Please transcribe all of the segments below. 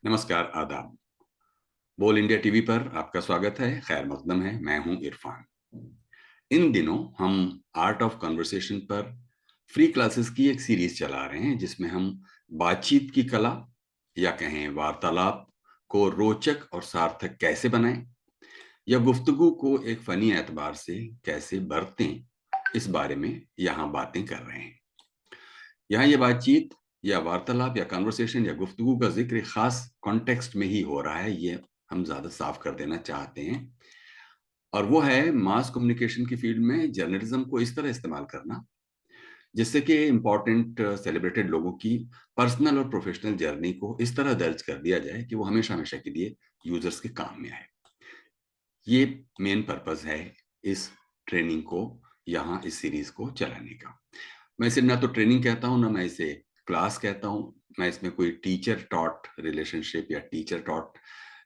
नमस्कार, आदाब। बोल इंडिया टीवी पर आपका स्वागत है। खैर मकदम है। मैं हूं इरफान। इन दिनों हम आर्ट ऑफ कन्वर्सेशन पर फ्री क्लासेस की एक सीरीज चला रहे हैं जिसमें हम बातचीत की कला या कहें वार्तालाप को रोचक और सार्थक कैसे बनाएं या गुफ्तगू को एक फनी एतबार से कैसे बरतें, इस बारे में यहाँ बातें कर रहे हैं। यहाँ ये बातचीत या वार्तालाप या कन्वर्सेशन या गुफ्तगू का जिक्र एक खास कॉन्टेक्स्ट में ही हो रहा है, ये हम ज्यादा साफ कर देना चाहते हैं। और वो है मास कम्युनिकेशन की फील्ड में जर्नलिज्म को इस तरह इस्तेमाल करना जिससे कि इम्पोर्टेंट सेलिब्रेटेड लोगों की पर्सनल और प्रोफेशनल जर्नी को इस तरह दर्ज कर दिया जाए कि वो हमेशा हमेशा के लिए यूजर्स के काम में आए। ये मेन पर्पस है इस ट्रेनिंग को, यहाँ इस सीरीज को चलाने का। मैं इसे ना तो ट्रेनिंग कहता हूँ ना मैं इसे क्लास कहता हूँ। मैं इसमें कोई टीचर टॉट रिलेशनशिप या टीचर टॉट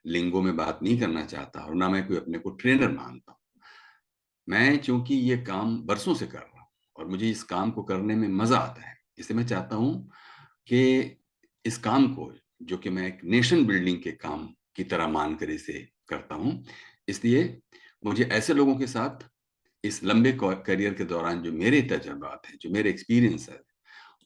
लिंगो में बात नहीं करना चाहता और ना मैं कोई अपने को ट्रेनर मानता हूँ। मैं चूंकि ये काम बरसों से कर रहा हूँ और मुझे इस काम को करने में मजा आता है, इसलिए मैं चाहता हूँ कि इस काम को, जो कि मैं एक नेशन बिल्डिंग के काम की तरह मानकर इसे करता हूँ, इसलिए मुझे ऐसे लोगों के साथ इस लंबे करियर के दौरान जो मेरे तजर्बात हैं, जो मेरे एक्सपीरियंस है,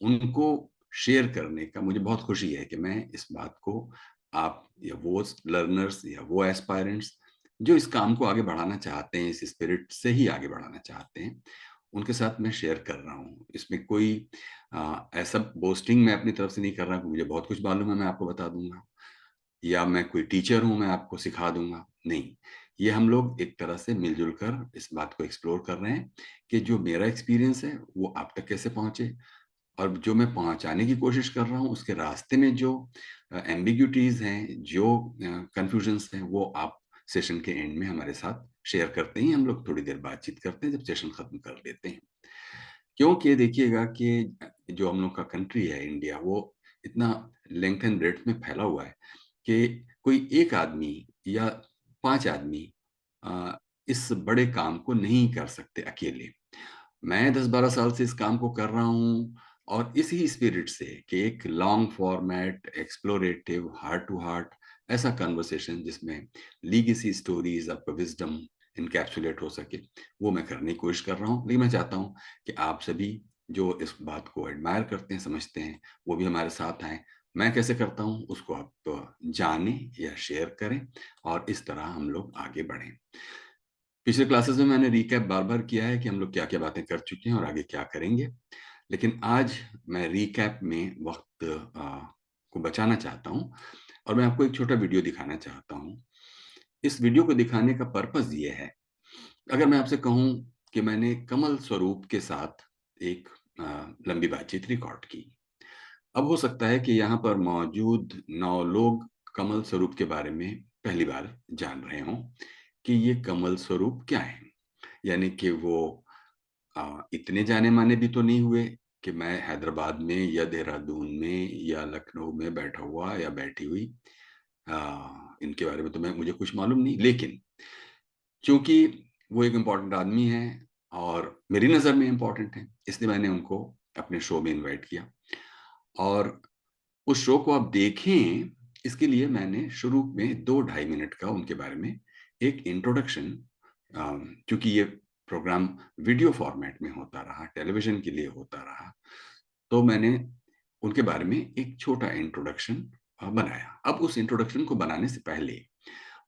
उनको शेयर करने का मुझे बहुत खुशी है कि मैं इस बात को आप या वो लर्नर्स या वो एस्पायरेंट्स जो इस काम को आगे बढ़ाना चाहते हैं, इस स्पिरिट से ही आगे बढ़ाना चाहते हैं, उनके साथ मैं शेयर कर रहा हूँ। इसमें कोई ऐसा बोस्टिंग मैं अपनी तरफ से नहीं कर रहा हूँ, मुझे बहुत कुछ मालूम है, मैं आपको बता दूंगा, या मैं कोई टीचर हूं, मैं आपको सिखा दूंगा, नहीं। ये हम लोग एक तरह से मिलजुल कर इस बात को एक्सप्लोर कर रहे हैं कि जो मेरा एक्सपीरियंस है वो आप तक कैसे पहुंचे, और जो मैं पहुंचाने की कोशिश कर रहा हूँ उसके रास्ते में जो एम्बिग्यूटीज हैं, जो कंफ्यूजन्स हैं, वो आप सेशन के एंड में हमारे साथ शेयर करते हैं। हम लोग थोड़ी देर बातचीत करते हैं, जब सेशन खत्म कर देते हैं। क्योंकि देखिएगा कि जो हम लोग का कंट्री है इंडिया, वो इतना लेंथ एंड ब्रेड्थ में फैला हुआ है कि कोई एक आदमी या पांच आदमी आ, इस बड़े काम को नहीं कर सकते अकेले। मैं 10-12 साल से इस काम को कर रहा हूँ और इसी स्पिरिट से कि एक long format explorative heart to heart ऐसा कन्वर्सेशन जिसमें लीगेसी स्टोरीज, आपका विजडम इनकैप्सुलेट हो सके, वो मैं करने की कोशिश कर रहा हूँ। लेकिन मैं चाहता हूँ कि आप सभी जो इस बात को एडमायर करते हैं, समझते हैं, वो भी हमारे साथ आए। मैं कैसे करता हूँ उसको आप जानें या शेयर करें और इस तरह हम लोग आगे बढ़ें। पिछले क्लासेस में मैंने रिकैप बार बार किया है कि हम लोग क्या क्या बातें कर चुके हैं और आगे क्या करेंगे, लेकिन आज मैं रिकैप में वक्त को बचाना चाहता हूँ और मैं आपको एक छोटा वीडियो दिखाना चाहता हूँ। इस वीडियो को दिखाने का पर्पस ये है, अगर मैं आपसे कहूँ कि मैंने कमल स्वरूप के साथ एक लंबी बातचीत रिकॉर्ड की। अब हो सकता है कि यहाँ पर मौजूद 9 लोग कमल स्वरूप के बारे में पहली बार जान रहे हों कि ये कमल स्वरूप क्या है। यानी कि वो इतने जाने माने भी तो नहीं हुए कि मैं हैदराबाद में या देहरादून में या लखनऊ में बैठा हुआ या बैठी हुई, इनके बारे में तो मैं मुझे कुछ मालूम नहीं। लेकिन चूंकि वो एक इम्पोर्टेंट आदमी है और मेरी नज़र में इम्पोर्टेंट है, इसलिए मैंने उनको अपने शो में इनवाइट किया। और उस शो को आप देखें, इसके लिए मैंने शुरू में 2-2.5 मिनट का उनके बारे में एक इंट्रोडक्शन, क्योंकि ये प्रोग्राम वीडियो फॉर्मेट में होता रहा, टेलीविजन के लिए होता रहा, तो मैंने उनके बारे में एक छोटा इंट्रोडक्शन बनाया। अब उस इंट्रोडक्शन को बनाने से पहले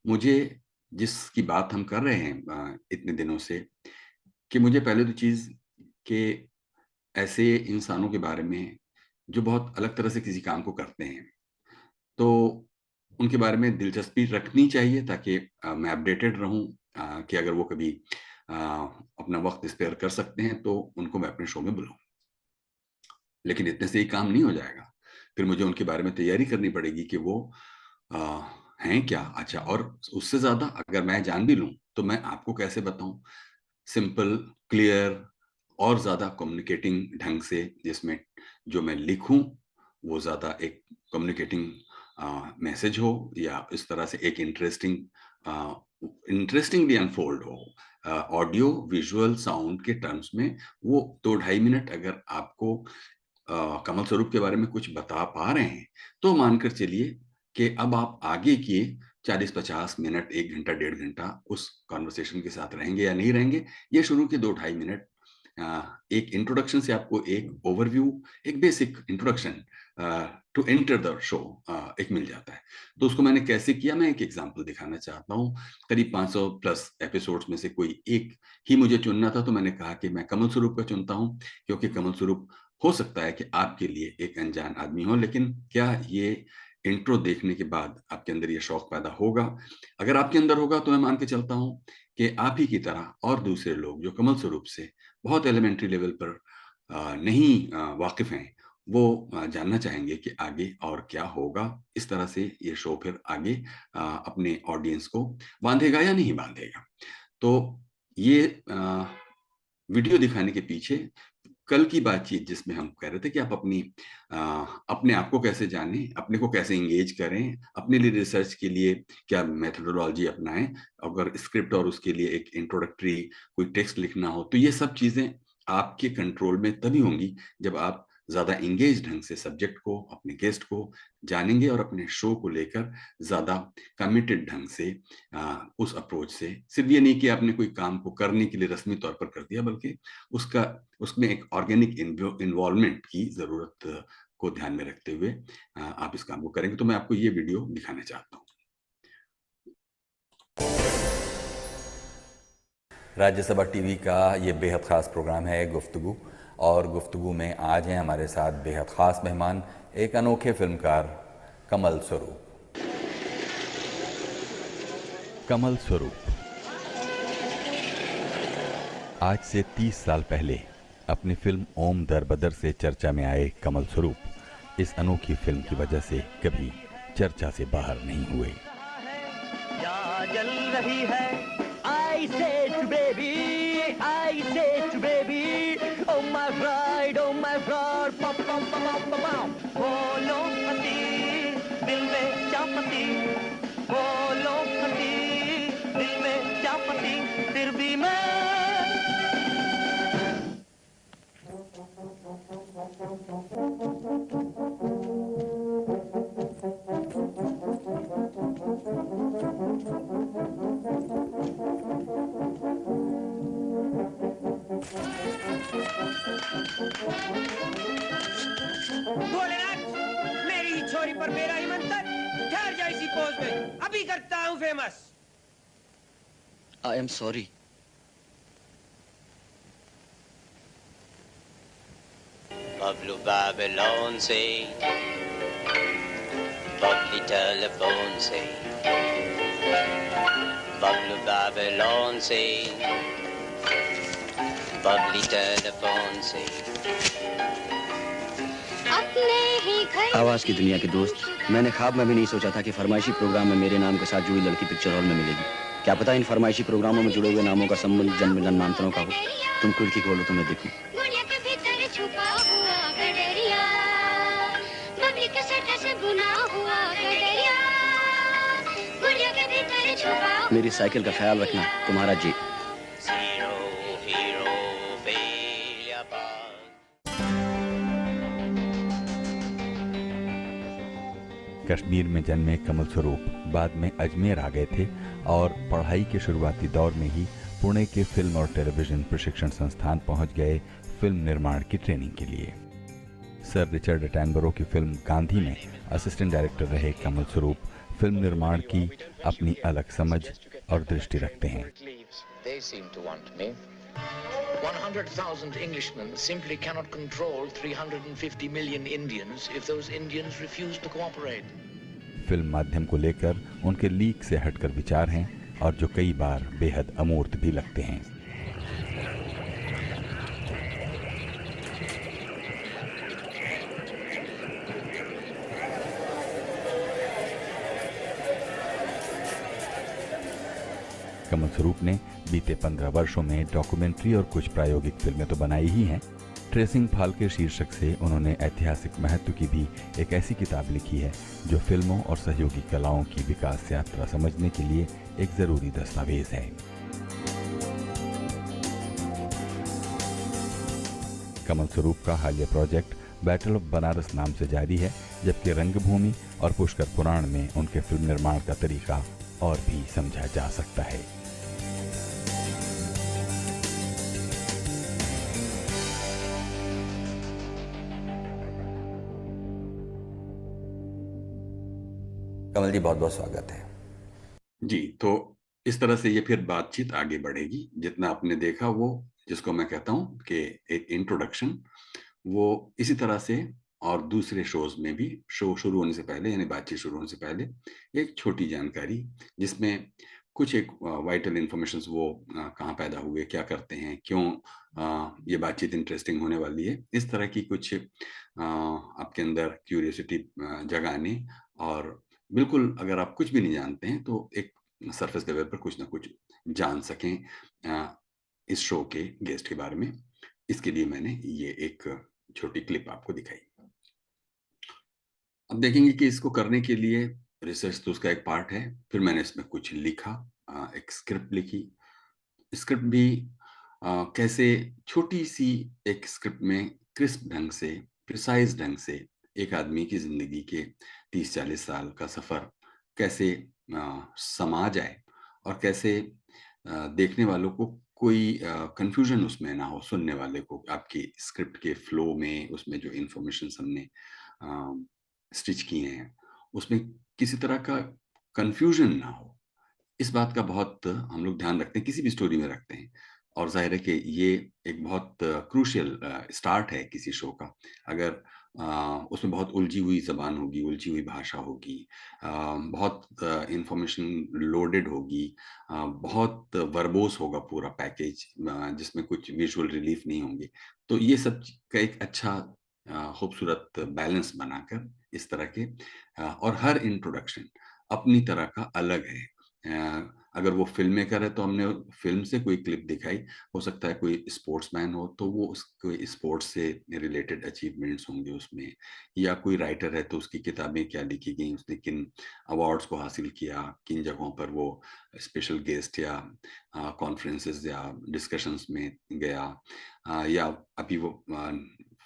मुझे, जिसकी बात हम कर रहे हैं इतने दिनों से, कि मुझे पहले तो चीज के ऐसे इंसानों के बारे में जो बहुत अलग तरह से किसी काम को करते हैं, तो उनके बारे में दिलचस्पी रखनी चाहिए ताकि मैं अपडेटेड रहूं, कि अगर वो कभी अपना वक्त स्पेयर कर सकते हैं तो उनको मैं अपने शो में बुलाऊं। लेकिन इतने से ही काम नहीं हो जाएगा, फिर मुझे उनके बारे में तैयारी करनी पड़ेगी कि वो आ, हैं क्या। अच्छा, और उससे ज्यादा अगर मैं जान भी लूं तो मैं आपको कैसे बताऊं, सिंपल, क्लियर और ज्यादा कम्युनिकेटिंग ढंग से, जिसमें जो मैं लिखूं वो ज्यादा एक कम्युनिकेटिंग मैसेज हो, या इस तरह से एक इंटरेस्टिंगली अनफोल्ड हो, ऑडियो विजुअल साउंड के टर्म्स में। वो 2-2.5 मिनट अगर आपको कमल स्वरूप के बारे में कुछ बता पा रहे हैं तो मानकर चलिए कि अब आप आगे के 40-50 मिनट, 1 घंटा, 1.5 घंटा उस कॉन्वर्सेशन के साथ रहेंगे या नहीं रहेंगे। ये शुरू के 2-2.5 मिनट एक इंट्रोडक्शन से आपको एक ओवरव्यू, एक basic introduction to enter the show एक मिल जाता है। तो उसको मैंने कैसे किया, मैं एक एग्जांपल दिखाना चाहता हूँ। करीब 500 प्लस एपिसोड्स में से कोई एक ही मुझे चुनना था, तो मैंने कहा कि मैं कमल स्वरूप का चुनता हूँ, क्योंकि कमल स्वरूप हो सकता है कि आपके लिए एक अनजान आदमी हो, लेकिन क्या ये इंट्रो देखने के बाद आपके अंदर ये शौक पैदा होगा? अगर आपके अंदर होगा तो मैं मान के चलता हूँ कि आप ही की तरह और दूसरे लोग जो कमल स्वरूप से बहुत एलिमेंट्री लेवल पर नहीं वाकिफ हैं, वो जानना चाहेंगे कि आगे और क्या होगा। इस तरह से ये शो फिर आगे अपने ऑडियंस को बांधेगा या नहीं बांधेगा। तो ये वीडियो दिखाने के पीछे कल की बातचीत जिसमें हम कह रहे थे कि आप अपने आप को कैसे जानें, अपने को कैसे एंगेज करें, अपने लिए रिसर्च के लिए क्या मेथोडोलॉजी अपनाएं, अगर स्क्रिप्ट और उसके लिए एक इंट्रोडक्टरी कोई टेक्स्ट लिखना हो, तो ये सब चीजें आपके कंट्रोल में तभी होंगी जब आप ज्यादा एंगेज ढंग से सब्जेक्ट को, अपने गेस्ट को जानेंगे और अपने शो को लेकर ज्यादा कमिटेड ढंग से उस अप्रोच से, सिर्फ ये नहीं कि आपने कोई काम को करने के लिए रस्मी तौर पर कर दिया, बल्कि उसका उसमें एक ऑर्गेनिक इन्वॉल्वमेंट की जरूरत को ध्यान में रखते हुए आप इस काम को करेंगे। तो मैं आपको ये वीडियो दिखाना चाहता हूँ। राज्यसभा टीवी का ये बेहद ख़ास प्रोग्राम है गुफ्तगू, और गुफ्तगू में आज हैं हमारे साथ बेहद ख़ास मेहमान, एक अनोखे फिल्मकार कमल स्वरूप। कमल स्वरूप आज से 30 साल पहले अपनी फिल्म ओम दरबदर से चर्चा में आए कमल स्वरूप इस अनोखी फिल्म की वजह से कभी चर्चा से बाहर नहीं हुए। क्या जल रही है? I say to baby, I say to baby, oh my bride, oh my bride, pop pop pop pop pop pop. बोलो पति, दिल में क्या पति? बोलो पति, दिल में क्या पति? फिर भी मैं भोलेनाथ, मेरी ही छोरी पर मेरा ही मंत्र। ठहर जा इसी पोज में, अभी करता हूँ famous. I am sorry. Bablu Babylon से, बबली टेलीफोन से, बबलू बेबीलोन से, बबली टेलीफोन से। आवाज की दुनिया के दोस्त, मैंने ख्वाब में भी नहीं सोचा था कि फरमाइशी प्रोग्राम में मेरे नाम के साथ जुड़ी लड़की पिक्चर हॉल में मिलेगी। क्या पता इन फरमाइशी प्रोग्रामों में जुड़े हुए नामों का संबंध जन्म जन्मांतरों का हो। तुम खिड़की खोलो तो मैं देखूं। मेरी साइकिल का ख्याल रखना, तुम्हारा जी। कश्मीर में जन्मे कमल स्वरूप बाद में अजमेर आ गए थे और पढ़ाई के शुरुआती दौर में ही पुणे के फिल्म और टेलीविजन प्रशिक्षण संस्थान पहुंच गए फिल्म निर्माण की ट्रेनिंग के लिए। सर रिचर्ड एटनबरो की फिल्म गांधी में असिस्टेंट डायरेक्टर रहे कमल स्वरूप फिल्म निर्माण की अपनी अलग समझ और दृष्टि रखते हैं। 100,000 Englishmen simply cannot control 350 million Indians if those Indians refuse to cooperate. Film माध्यम को लेकर उनके लीक से हटकर विचार हैं और जो कई बार बेहद अमूर्त भी लगते हैं। कमल स्वरूप ने बीते 15 वर्षों में डॉक्यूमेंट्री और कुछ प्रायोगिक फिल्में तो बनाई ही हैं। ट्रेसिंग फाल के शीर्षक से उन्होंने ऐतिहासिक महत्व की भी एक ऐसी किताब लिखी है जो फिल्मों और सहयोगी कलाओं की विकास यात्रा समझने के लिए एक जरूरी दस्तावेज है। कमल स्वरूप का हालिया प्रोजेक्ट बैटल ऑफ बनारस नाम से जारी है, जबकि रंगभूमि और पुष्कर पुराण में उनके फिल्म निर्माण का तरीका और भी समझा जा सकता है। कमल जी, बहुत बहुत स्वागत है। जी, तो इस तरह से ये फिर बातचीत आगे बढ़ेगी। जितना आपने देखा वो, जिसको मैं कहता हूँ कि एक इंट्रोडक्शन, वो इसी तरह से और दूसरे शोज में भी, शो शुरू होने से पहले यानी बातचीत शुरू होने से पहले एक छोटी जानकारी, जिसमें कुछ एक वाइटल इंफॉर्मेशन, वो कहाँ पैदा हुए, क्या करते हैं, क्यों ये बातचीत इंटरेस्टिंग होने वाली है, इस तरह की कुछ आपके अंदर क्यूरियोसिटी जगाने, और बिल्कुल अगर आप कुछ भी नहीं जानते हैं तो एक सरफेस लेवल पर कुछ ना कुछ जान सकें इस शो के गेस्ट के बारे में। इसके लिए मैंने ये एक छोटी क्लिप आपको दिखाई। अब देखेंगे कि इसको करने के लिए रिसर्च तो उसका एक पार्ट है, फिर मैंने इसमें कुछ लिखा, एक स्क्रिप्ट लिखी। स्क्रिप्ट भी कैसे छोटी सी एक स्क्रिप्ट में क्रिस्प ढंग से, प्रिसाइज ढंग से एक आदमी की जिंदगी के 30-40 साल का सफर कैसे समा जाए, और कैसे देखने वालों को कोई कंफ्यूजन उसमें ना हो, सुनने वाले को आपकी स्क्रिप्ट के फ्लो में, उसमें जो इंफॉर्मेशन हमने स्टिच किए हैं उसमें किसी तरह का कंफ्यूजन ना हो। इस बात का बहुत हम लोग ध्यान रखते हैं, किसी भी स्टोरी में रखते हैं। और जाहिर है कि ये एक बहुत क्रूशियल स्टार्ट है किसी शो का। अगर उसमें बहुत उलझी हुई जबान होगी, उलझी हुई भाषा होगी, बहुत इंफॉर्मेशन लोडेड होगी, बहुत वर्बोस होगा पूरा पैकेज, जिसमें कुछ विजुअल रिलीफ नहीं होंगे, तो ये सब का एक अच्छा खूबसूरत बैलेंस बनाकर इस तरह के और हर इंट्रोडक्शन अपनी तरह का अलग है। अगर वो फिल्म मेकर है तो हमने फिल्म से कोई क्लिप दिखाई, हो सकता है कोई स्पोर्ट्समैन हो तो वो कोई स्पोर्ट्स से रिलेटेड अचीवमेंट्स होंगे उसमें, या कोई राइटर है तो उसकी किताबें क्या लिखी गई, उसने किन अवार्ड्स को हासिल किया, किन जगहों पर वो स्पेशल गेस्ट या कॉन्फ्रेंसेस या डिस्कशंस में गया, या अभी वो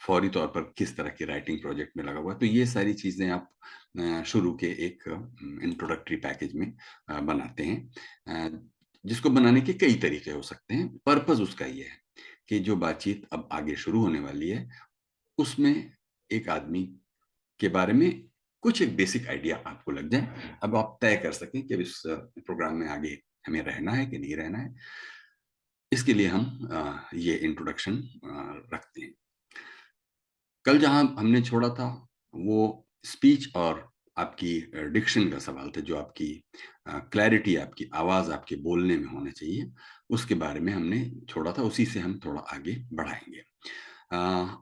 फौरी तौर पर किस तरह के राइटिंग प्रोजेक्ट में लगा हुआ है। तो ये सारी चीजें आप शुरू के एक इंट्रोडक्टरी पैकेज में बनाते हैं, जिसको बनाने के कई तरीके हो सकते हैं। पर्पस उसका ये है कि जो बातचीत अब आगे शुरू होने वाली है उसमें एक आदमी के बारे में कुछ एक बेसिक आइडिया आपको लग जाए, अब आप तय कर सकें कि इस प्रोग्राम में आगे हमें रहना है कि नहीं रहना है। इसके लिए हम ये इंट्रोडक्शन रखते हैं। कल जहां हमने छोड़ा था वो स्पीच और आपकी डिक्शन का सवाल था, जो आपकी क्लैरिटी, आपकी आवाज आपके बोलने में होना चाहिए, उसके बारे में हमने छोड़ा था। उसी से हम थोड़ा आगे बढ़ाएंगे।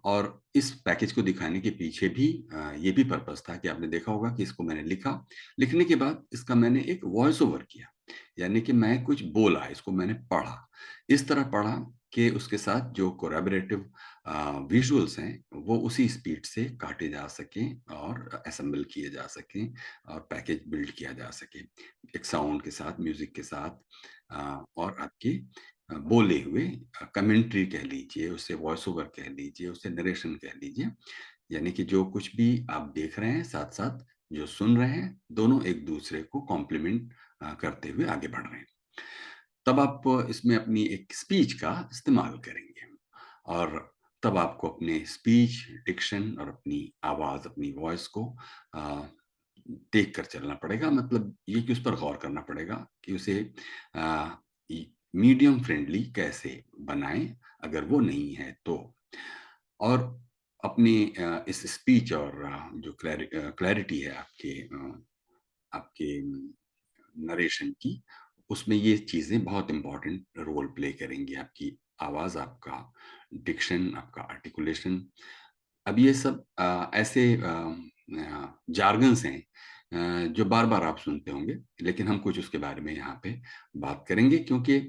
और इस पैकेज को दिखाने के पीछे भी ये भी पर्पस था कि आपने देखा होगा कि इसको मैंने लिखा, लिखने के बाद इसका मैंने एक वॉइस ओवर किया, यानी कि मैं कुछ बोला, इसको मैंने पढ़ा, इस तरह पढ़ा कि उसके साथ जो कोलैबोरेटिव विजुअल्स हैं वो उसी स्पीड से काटे जा सकें और असेंबल किए जा सकें और पैकेज बिल्ड किया जा सके, एक साउंड के साथ, म्यूजिक के साथ, और आपके बोले हुए कमेंट्री कह लीजिए, उससे वॉइस ओवर कह लीजिए, उससे नरेशन कह लीजिए, यानी कि जो कुछ भी आप देख रहे हैं साथ साथ जो सुन रहे हैं, दोनों एक दूसरे को कॉम्प्लीमेंट करते हुए आगे बढ़ रहे हैं। तब आप इसमें अपनी एक स्पीच का इस्तेमाल करेंगे, और तब आपको अपने स्पीच, डिक्शन और अपनी आवाज, अपनी वॉइस को देख कर चलना पड़ेगा। मतलब ये कि उस पर गौर करना पड़ेगा कि उसे मीडियम फ्रेंडली कैसे बनाएं, अगर वो नहीं है तो। और अपनी इस स्पीच और जो क्लैरिटी है आपके नरेशन की, उसमें ये चीजें बहुत इंपॉर्टेंट रोल प्ले करेंगी। आपकी आवाज, आपका डिक्शन, आपका आर्टिकुलेशन। अब ये सब ऐसे जार्गन्स हैं जो बार बार आप सुनते होंगे, लेकिन हम कुछ उसके बारे में यहाँ पे बात करेंगे, क्योंकि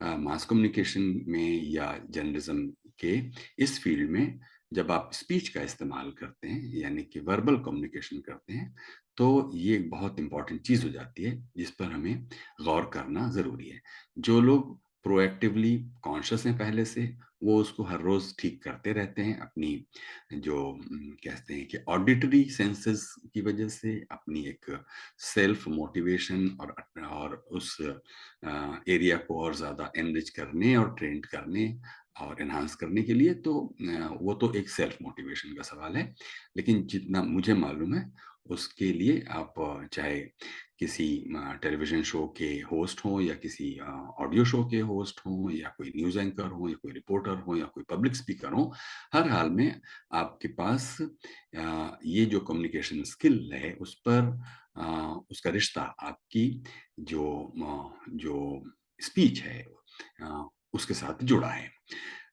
मास कम्युनिकेशन में या जर्नलिज्म के इस फील्ड में जब आप स्पीच का इस्तेमाल करते हैं, यानी कि वर्बल कम्युनिकेशन करते हैं, तो ये एक बहुत इंपॉर्टेंट चीज हो जाती है जिस पर हमें गौर करना जरूरी है। जो लोग प्रोएक्टिवली कॉन्शियस हैं पहले से, वो उसको हर रोज ठीक करते रहते हैं, अपनी जो कहते हैं कि ऑडिटरी सेंसेस की वजह से, अपनी एक सेल्फ मोटिवेशन और उस एरिया को और ज्यादा एनरिच करने और ट्रेंड करने और एनहांस करने के लिए। तो वो तो एक सेल्फ मोटिवेशन का सवाल है, लेकिन जितना मुझे मालूम है उसके लिए आप चाहे किसी टेलीविजन शो के होस्ट हों या किसी ऑडियो शो के होस्ट हों या कोई न्यूज़ एंकर हो या कोई रिपोर्टर हो या कोई पब्लिक स्पीकर हो, हर हाल में आपके पास ये जो कम्युनिकेशन स्किल है उस पर उसका रिश्ता आपकी जो स्पीच है उसके साथ जुड़ा है।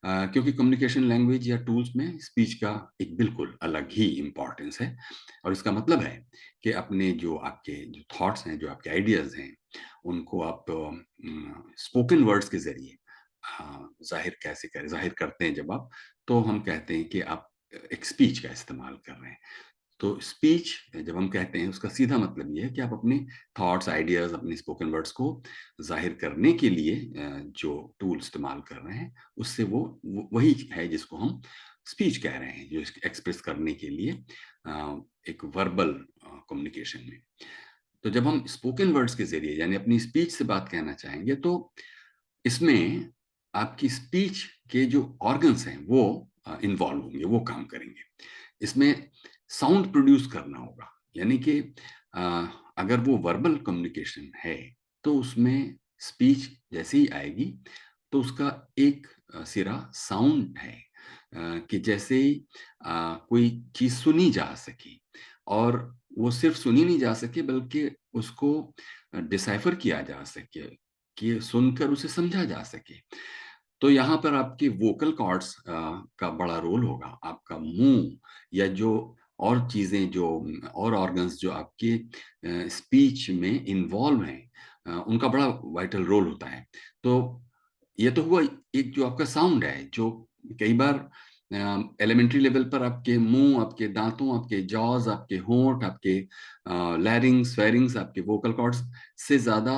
क्योंकि कम्युनिकेशन लैंग्वेज या टूल्स में स्पीच का एक बिल्कुल अलग ही इम्पोर्टेंस है, और इसका मतलब है कि अपने जो आपके जो थॉट्स हैं, जो आपके आइडियाज हैं, उनको आप स्पोकन वर्ड्स के जरिए जाहिर कैसे करें, जाहिर करते हैं जब आप, तो हम कहते हैं कि आप एक स्पीच का इस्तेमाल कर रहे हैं। तो स्पीच जब हम कहते हैं उसका सीधा मतलब ये है कि आप अपने थॉट्स, आइडियाज, अपने स्पोकन वर्ड्स को जाहिर करने के लिए जो टूल इस्तेमाल कर रहे हैं उससे वो वही है जिसको हम स्पीच कह रहे हैं, जो एक्सप्रेस करने के लिए एक वर्बल कम्युनिकेशन में। तो जब हम स्पोकन वर्ड्स के जरिए यानी अपनी स्पीच से बात कहना चाहेंगे, तो इसमें आपकी स्पीच के जो ऑर्गन्स हैं वो इन्वॉल्व होंगे, वो काम करेंगे। इसमें साउंड प्रोड्यूस करना होगा, यानी कि अगर वो वर्बल कम्युनिकेशन है तो उसमें स्पीच जैसे ही आएगी तो उसका एक सिरा साउंड है, कि जैसे कोई चीज सुनी जा सके, और वो सिर्फ सुनी नहीं जा सके बल्कि उसको डिसाइफर किया जा सके, कि सुनकर उसे समझा जा सके। तो यहाँ पर आपके वोकल कॉर्ड्स का बड़ा रोल होगा, आपका मुंह या जो और चीजें, जो और ऑर्गन्स जो आपके स्पीच में इन्वॉल्व हैं, उनका बड़ा वाइटल रोल होता है। तो ये तो हुआ एक जो आपका साउंड है, जो कई बार एलिमेंट्री लेवल पर आपके मुंह, आपके दांतों, आपके जॉज, आपके होंठ, आपके लैरिंग्स, फेरिंग्स, आपके वोकल कॉर्ड्स से ज्यादा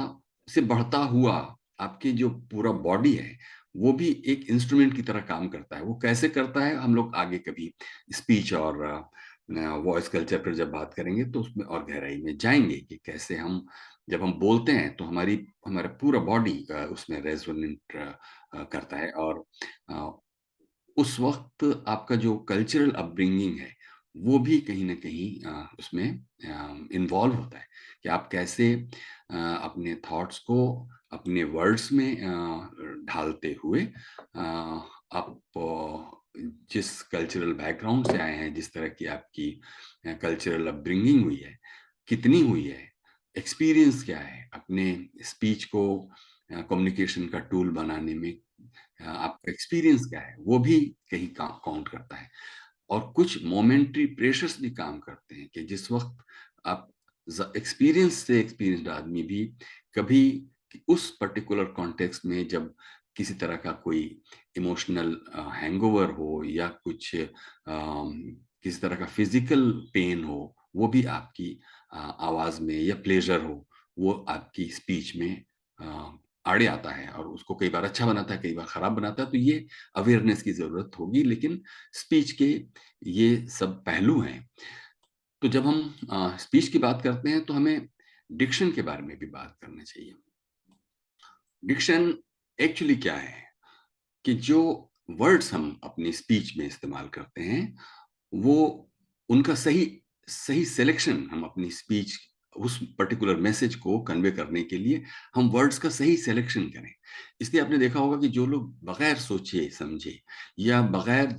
से बढ़ता हुआ आपकी जो पूरा बॉडी है वो भी एक इंस्ट्रूमेंट की तरह काम करता है। वो कैसे करता है हम लोग आगे कभी स्पीच और वॉइस कल्चर पर जब बात करेंगे तो उसमें और गहराई में जाएंगे कि कैसे हम जब हम बोलते हैं तो हमारा पूरा बॉडी उसमें रेजोनेंट करता है, और उस वक्त आपका जो कल्चरल अपब्रिंगिंग है वो भी कहीं ना कहीं उसमें इन्वॉल्व होता है, कि आप कैसे अपने थॉट्स को अपने वर्ड्स में ढालते हुए आप जिस कल्चरल बैकग्राउंड से आए हैं, जिस तरह की आपकी कल्चरल अपब्रिंगिंग हुई है, कितनी हुई है, एक्सपीरियंस क्या है, अपने स्पीच को कम्युनिकेशन का टूल बनाने में आपका एक्सपीरियंस क्या है, वो भी कहीं काउंट करता है। और कुछ मोमेंट्री प्रेशर्स भी काम करते हैं, कि जिस वक्त आप एक्सपीरियंस से एक्सपीरियंस्ड आदमी भी कभी उस पर्टिकुलर कॉन्टेक्स्ट में जब किसी तरह का कोई इमोशनल हैंगओवर हो या कुछ किसी तरह का फिजिकल पेन हो, वो भी आपकी आवाज में, या प्लेजर हो वो आपकी स्पीच में आड़े आता है, और उसको कई बार अच्छा बनाता है, कई बार खराब बनाता है। तो ये अवेयरनेस की जरूरत होगी, लेकिन स्पीच के ये सब पहलू हैं। तो जब हम स्पीच की बात करते हैं तो हमें डिक्शन के बारे में भी बात करना चाहिए। डिक्शन एक्चुअली क्या है, कि जो वर्ड्स हम अपनी स्पीच में इस्तेमाल करते हैं वो उनका सही सही सिलेक्शन, हम अपनी स्पीच उस पर्टिकुलर मैसेज को कन्वे करने के लिए हम वर्ड्स का सही सिलेक्शन करें। इसलिए आपने देखा होगा कि जो लोग बगैर सोचे समझे या बगैर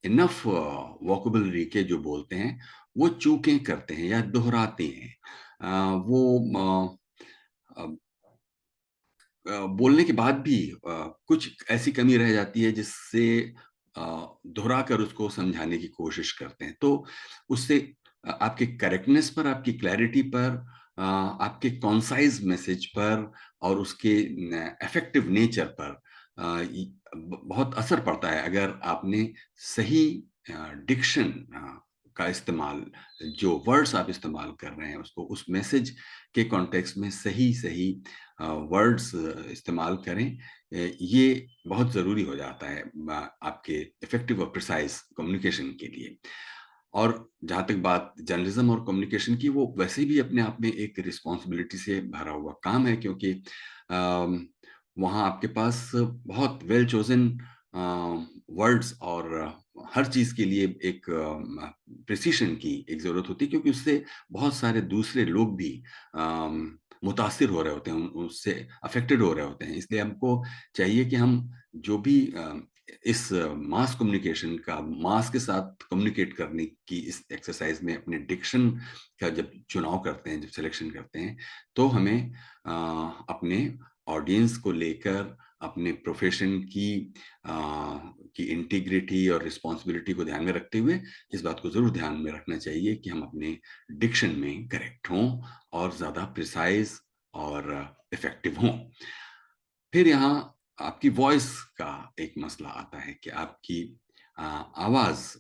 इनफ वोकेबलरी के जो बोलते हैं वो चूकें करते हैं या दोहराते हैं। वो बोलने के बाद भी कुछ ऐसी कमी रह जाती है जिससे दोहरा कर उसको समझाने की कोशिश करते हैं। तो उससे आपके करेक्टनेस पर, आपकी क्लैरिटी पर, आपके कॉन्साइज मैसेज पर और उसके इफेक्टिव नेचर पर बहुत असर पड़ता है अगर आपने सही डिक्शन का इस्तेमाल, जो वर्ड्स आप इस्तेमाल कर रहे हैं उसको उस मैसेज के कॉन्टेक्स्ट में सही सही वर्ड्स इस्तेमाल करें। ये बहुत ज़रूरी हो जाता है आपके इफेक्टिव और प्रिसाइज कम्युनिकेशन के लिए। और जहाँ तक बात जर्नलिज्म और कम्युनिकेशन की, वो वैसे भी अपने आप में एक रिस्पॉन्सिबिलिटी से भरा हुआ काम है, क्योंकि वहाँ आपके पास बहुत वेल चोजन वर्ड्स और हर चीज़ के लिए एक प्रिसीशन की एक ज़रूरत होती है, क्योंकि उससे बहुत सारे दूसरे लोग भी मुतासिर हो रहे होते हैं, उससे अफेक्टेड हो रहे होते हैं। इसलिए हमको चाहिए कि हम जो भी इस मास कम्युनिकेशन का मास के साथ कम्युनिकेट करने की इस एक्सरसाइज में अपने डिक्शन का जब चुनाव करते हैं, जब सिलेक्शन करते हैं, तो हमें अपने ऑडियंस को लेकर अपने प्रोफेशन की इंटीग्रिटी और रिस्पॉन्सिबिलिटी को ध्यान में रखते हुए इस बात को जरूर ध्यान में रखना चाहिए कि हम अपने डिक्शन में करेक्ट हों और ज्यादा प्रिसाइज और इफेक्टिव हों। फिर यहाँ आपकी वॉइस का एक मसला आता है कि आपकी आवाज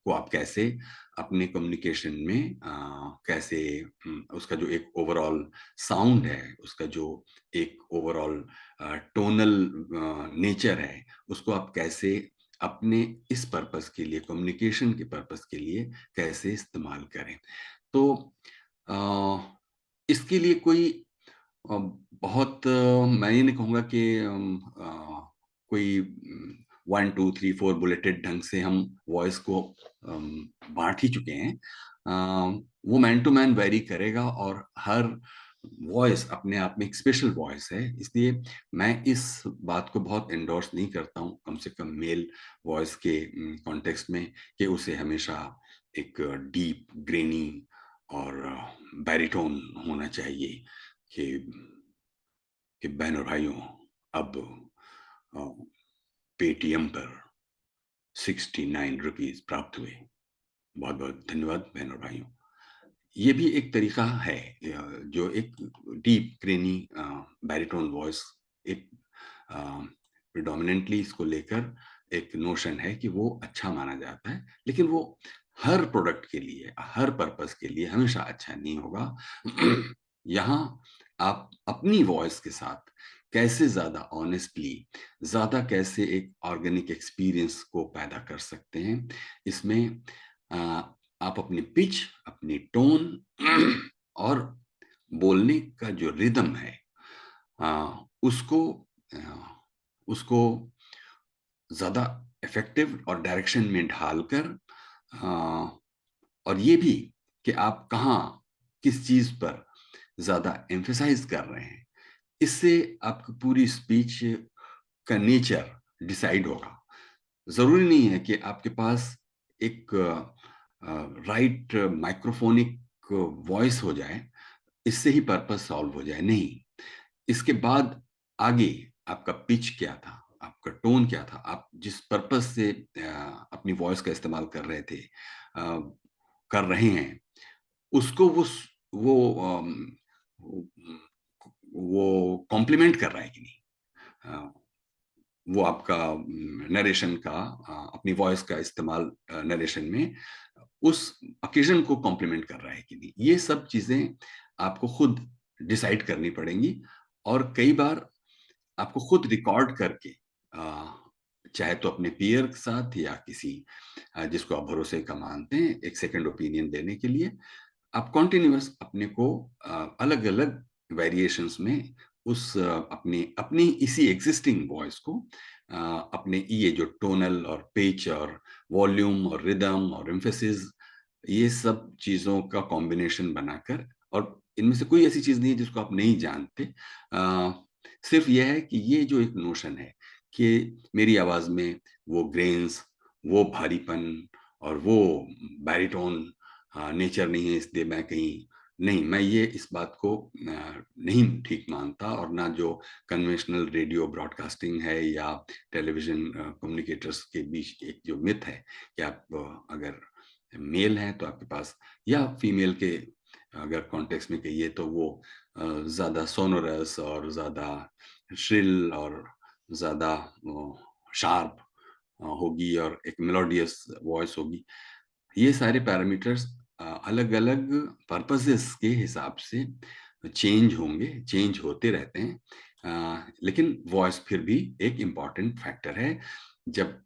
को आप कैसे अपने कम्युनिकेशन में कैसे उसका जो एक ओवरऑल साउंड है, उसका जो एक ओवरऑल टोनल नेचर है, उसको आप कैसे अपने इस पर्पस के लिए, कम्युनिकेशन के पर्पस के लिए कैसे इस्तेमाल करें। तो इसके लिए कोई बहुत मैं ये नहीं कहूँगा कि कोई 1 2 3 4 बुलेटेड ढंग से हम वॉइस को बांट ही चुके हैं। वो मैन टू मैन वेरी करेगा और हर वॉइस अपने आप में एक स्पेशल वॉइस है, इसलिए मैं इस बात को बहुत एंडोर्स नहीं करता हूँ, कम से कम मेल वॉइस के कॉन्टेक्स्ट में, कि उसे हमेशा एक डीप ग्रेनी और बैरिटोन होना चाहिए कि बहन और भाइयों, अब पेटीएम पर 69 रुपीज प्राप्त हुए। बहुत बहुत धन्यवाद बहन और भाइयों। ये भी एक तरीका है, जो एक डीप ग्रेनी बैरिटोन वॉइस, एक प्रिडोमिनेंटली इसको लेकर एक नोशन है कि वो अच्छा माना जाता है, लेकिन वो हर प्रोडक्ट के लिए, हर पर्पस के लिए हमेशा अच्छा नहीं होगा। यहाँ आप अपनी वॉइस के साथ कैसे ज्यादा ऑनेस्टली, ज्यादा कैसे एक ऑर्गेनिक एक्सपीरियंस को पैदा कर सकते हैं, इसमें आप अपनी पिच, अपनी टोन और बोलने का जो रिदम है, उसको ज्यादा इफेक्टिव और डायरेक्शन में ढालकर, और ये भी कि आप कहाँ किस चीज पर ज्यादा एम्फेसाइज कर रहे हैं, इससे आपकी पूरी स्पीच का नेचर डिसाइड होगा। जरूरी नहीं है कि आपके पास एक राइट माइक्रोफोनिक वॉइस हो जाए, इससे ही पर्पस सॉल्व हो जाए, नहीं। इसके बाद आगे आपका पिच क्या था, आपका टोन क्या था, आप जिस पर्पस से अपनी वॉइस का इस्तेमाल कर रहे थे, कर रहे हैं, उसको वो कॉम्प्लीमेंट कर रहा है कि नहीं, वो आपका नरेशन का, अपनी वॉइस का इस्तेमाल नरेशन में उस ओकेजन को कॉम्प्लीमेंट कर रहा है कि नहीं, ये सब चीजें आपको खुद डिसाइड करनी पड़ेंगी। और कई बार आपको खुद रिकॉर्ड करके, चाहे तो अपने पीयर के साथ या किसी जिसको आप भरोसे का मानते हैं, एक सेकंड ओपिनियन देने के लिए, आप कॉन्टिन्यूअस अपने को अलग अलग वेरिएशंस में उस अपनी इसी एग्जिस्टिंग वॉइस को अपने ये जो टोनल और पिच और वॉल्यूम और रिदम और एम्फेसिस, ये सब चीजों का कॉम्बिनेशन बनाकर, और इनमें से कोई ऐसी चीज नहीं है जिसको आप नहीं जानते, सिर्फ यह है कि ये जो एक नोशन है कि मेरी आवाज में वो ग्रेन्स, वो भारीपन और वो बैरिटोन नेचर नहीं है, इसलिए मैं कहीं नहीं, मैं ये इस बात को नहीं ठीक मानता, और ना जो कन्वेंशनल रेडियो ब्रॉडकास्टिंग है या टेलीविजन कम्युनिकेटर्स के बीच एक जो मिथ है कि आप अगर मेल हैं तो आपके पास, या फीमेल के अगर कॉन्टेक्स्ट में कहिए तो वो ज्यादा सोनोरस और ज्यादा श्रिल और ज्यादा शार्प होगी और एक मेलोडियस वॉइस होगी, ये सारे पैरामीटर्स अलग अलग पर्पसेस के हिसाब से चेंज होंगे, चेंज होते रहते हैं, लेकिन वॉइस फिर भी एक इम्पॉर्टेंट फैक्टर है। जब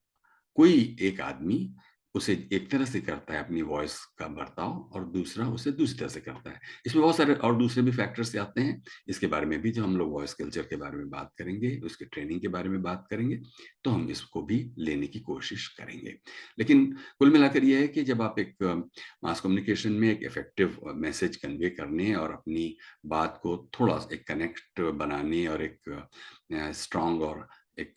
कोई एक आदमी उसे एक तरह से करता है अपनी वॉइस का बर्ताव, और दूसरा उसे दूसरी तरह से करता है, इसमें बहुत सारे और दूसरे भी फैक्टर्स आते हैं। इसके बारे में भी जब हम लोग वॉइस कल्चर के बारे में बात करेंगे, उसके ट्रेनिंग के बारे में बात करेंगे, तो हम इसको भी लेने की कोशिश करेंगे। लेकिन कुल मिलाकर यह है कि जब आप एक मास कम्युनिकेशन में एक इफेक्टिव मैसेज कन्वे करने और अपनी बात को थोड़ा एक कनेक्ट बनाने और एक स्ट्रांग और एक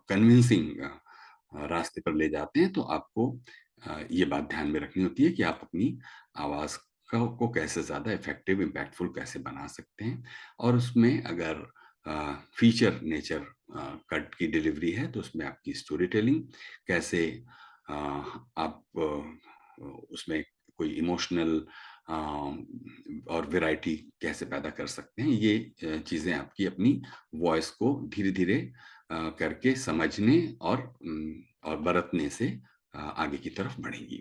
कन्विंसिंग रास्ते पर ले जाते हैं, तो आपको ये बात ध्यान में रखनी होती है कि आप अपनी आवाज को कैसे ज्यादा इफेक्टिव, इम्पैक्टफुल कैसे बना सकते हैं। और उसमें अगर फीचर नेचर कट की डिलीवरी है, तो उसमें आपकी स्टोरी टेलिंग कैसे, आप उसमें कोई इमोशनल और वैरायटी कैसे पैदा कर सकते हैं, ये चीजें आपकी अपनी वॉइस को धीरे धीरे करके समझने और बरतने से आगे की तरफ बढ़ेंगी।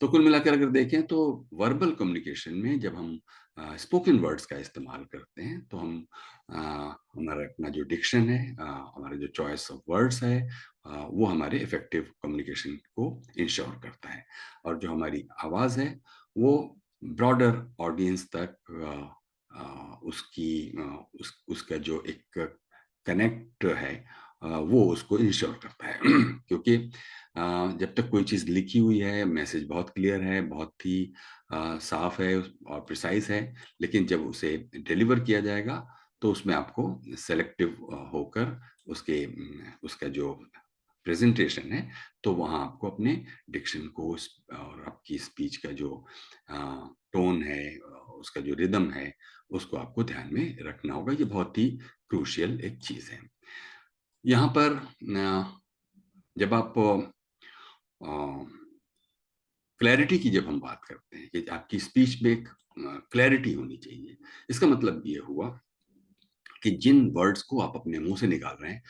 तो कुल मिलाकर अगर देखें तो वर्बल कम्युनिकेशन में जब हम स्पोकन वर्ड्स का इस्तेमाल करते हैं, तो हम हमारा अपना जो डिक्शन है, हमारा जो चॉइस ऑफ वर्ड्स है, वो हमारे इफेक्टिव कम्युनिकेशन को इंश्योर करता है। और जो हमारी आवाज है वो ब्रॉडर ऑडियंस तक उसका जो एक कनेक्ट है, वो उसको इंश्योर करता है। क्योंकि जब तक कोई चीज लिखी हुई है, मैसेज बहुत क्लियर है, बहुत ही साफ है और प्रिसाइज है, लेकिन जब उसे डिलीवर किया जाएगा तो उसमें आपको सेलेक्टिव होकर उसका जो प्रेजेंटेशन है, तो वहां आपको अपने डिक्शन को और आपकी स्पीच का जो टोन है, उसका जो रिदम है, उसको आपको ध्यान में रखना होगा। ये बहुत ही क्रूशियल एक चीज है। यहाँ पर जब आप क्लैरिटी की जब हम बात करते हैं कि आपकी स्पीच में एक क्लैरिटी होनी चाहिए, इसका मतलब ये हुआ कि जिन वर्ड्स को आप अपने मुंह से निकाल रहे हैं,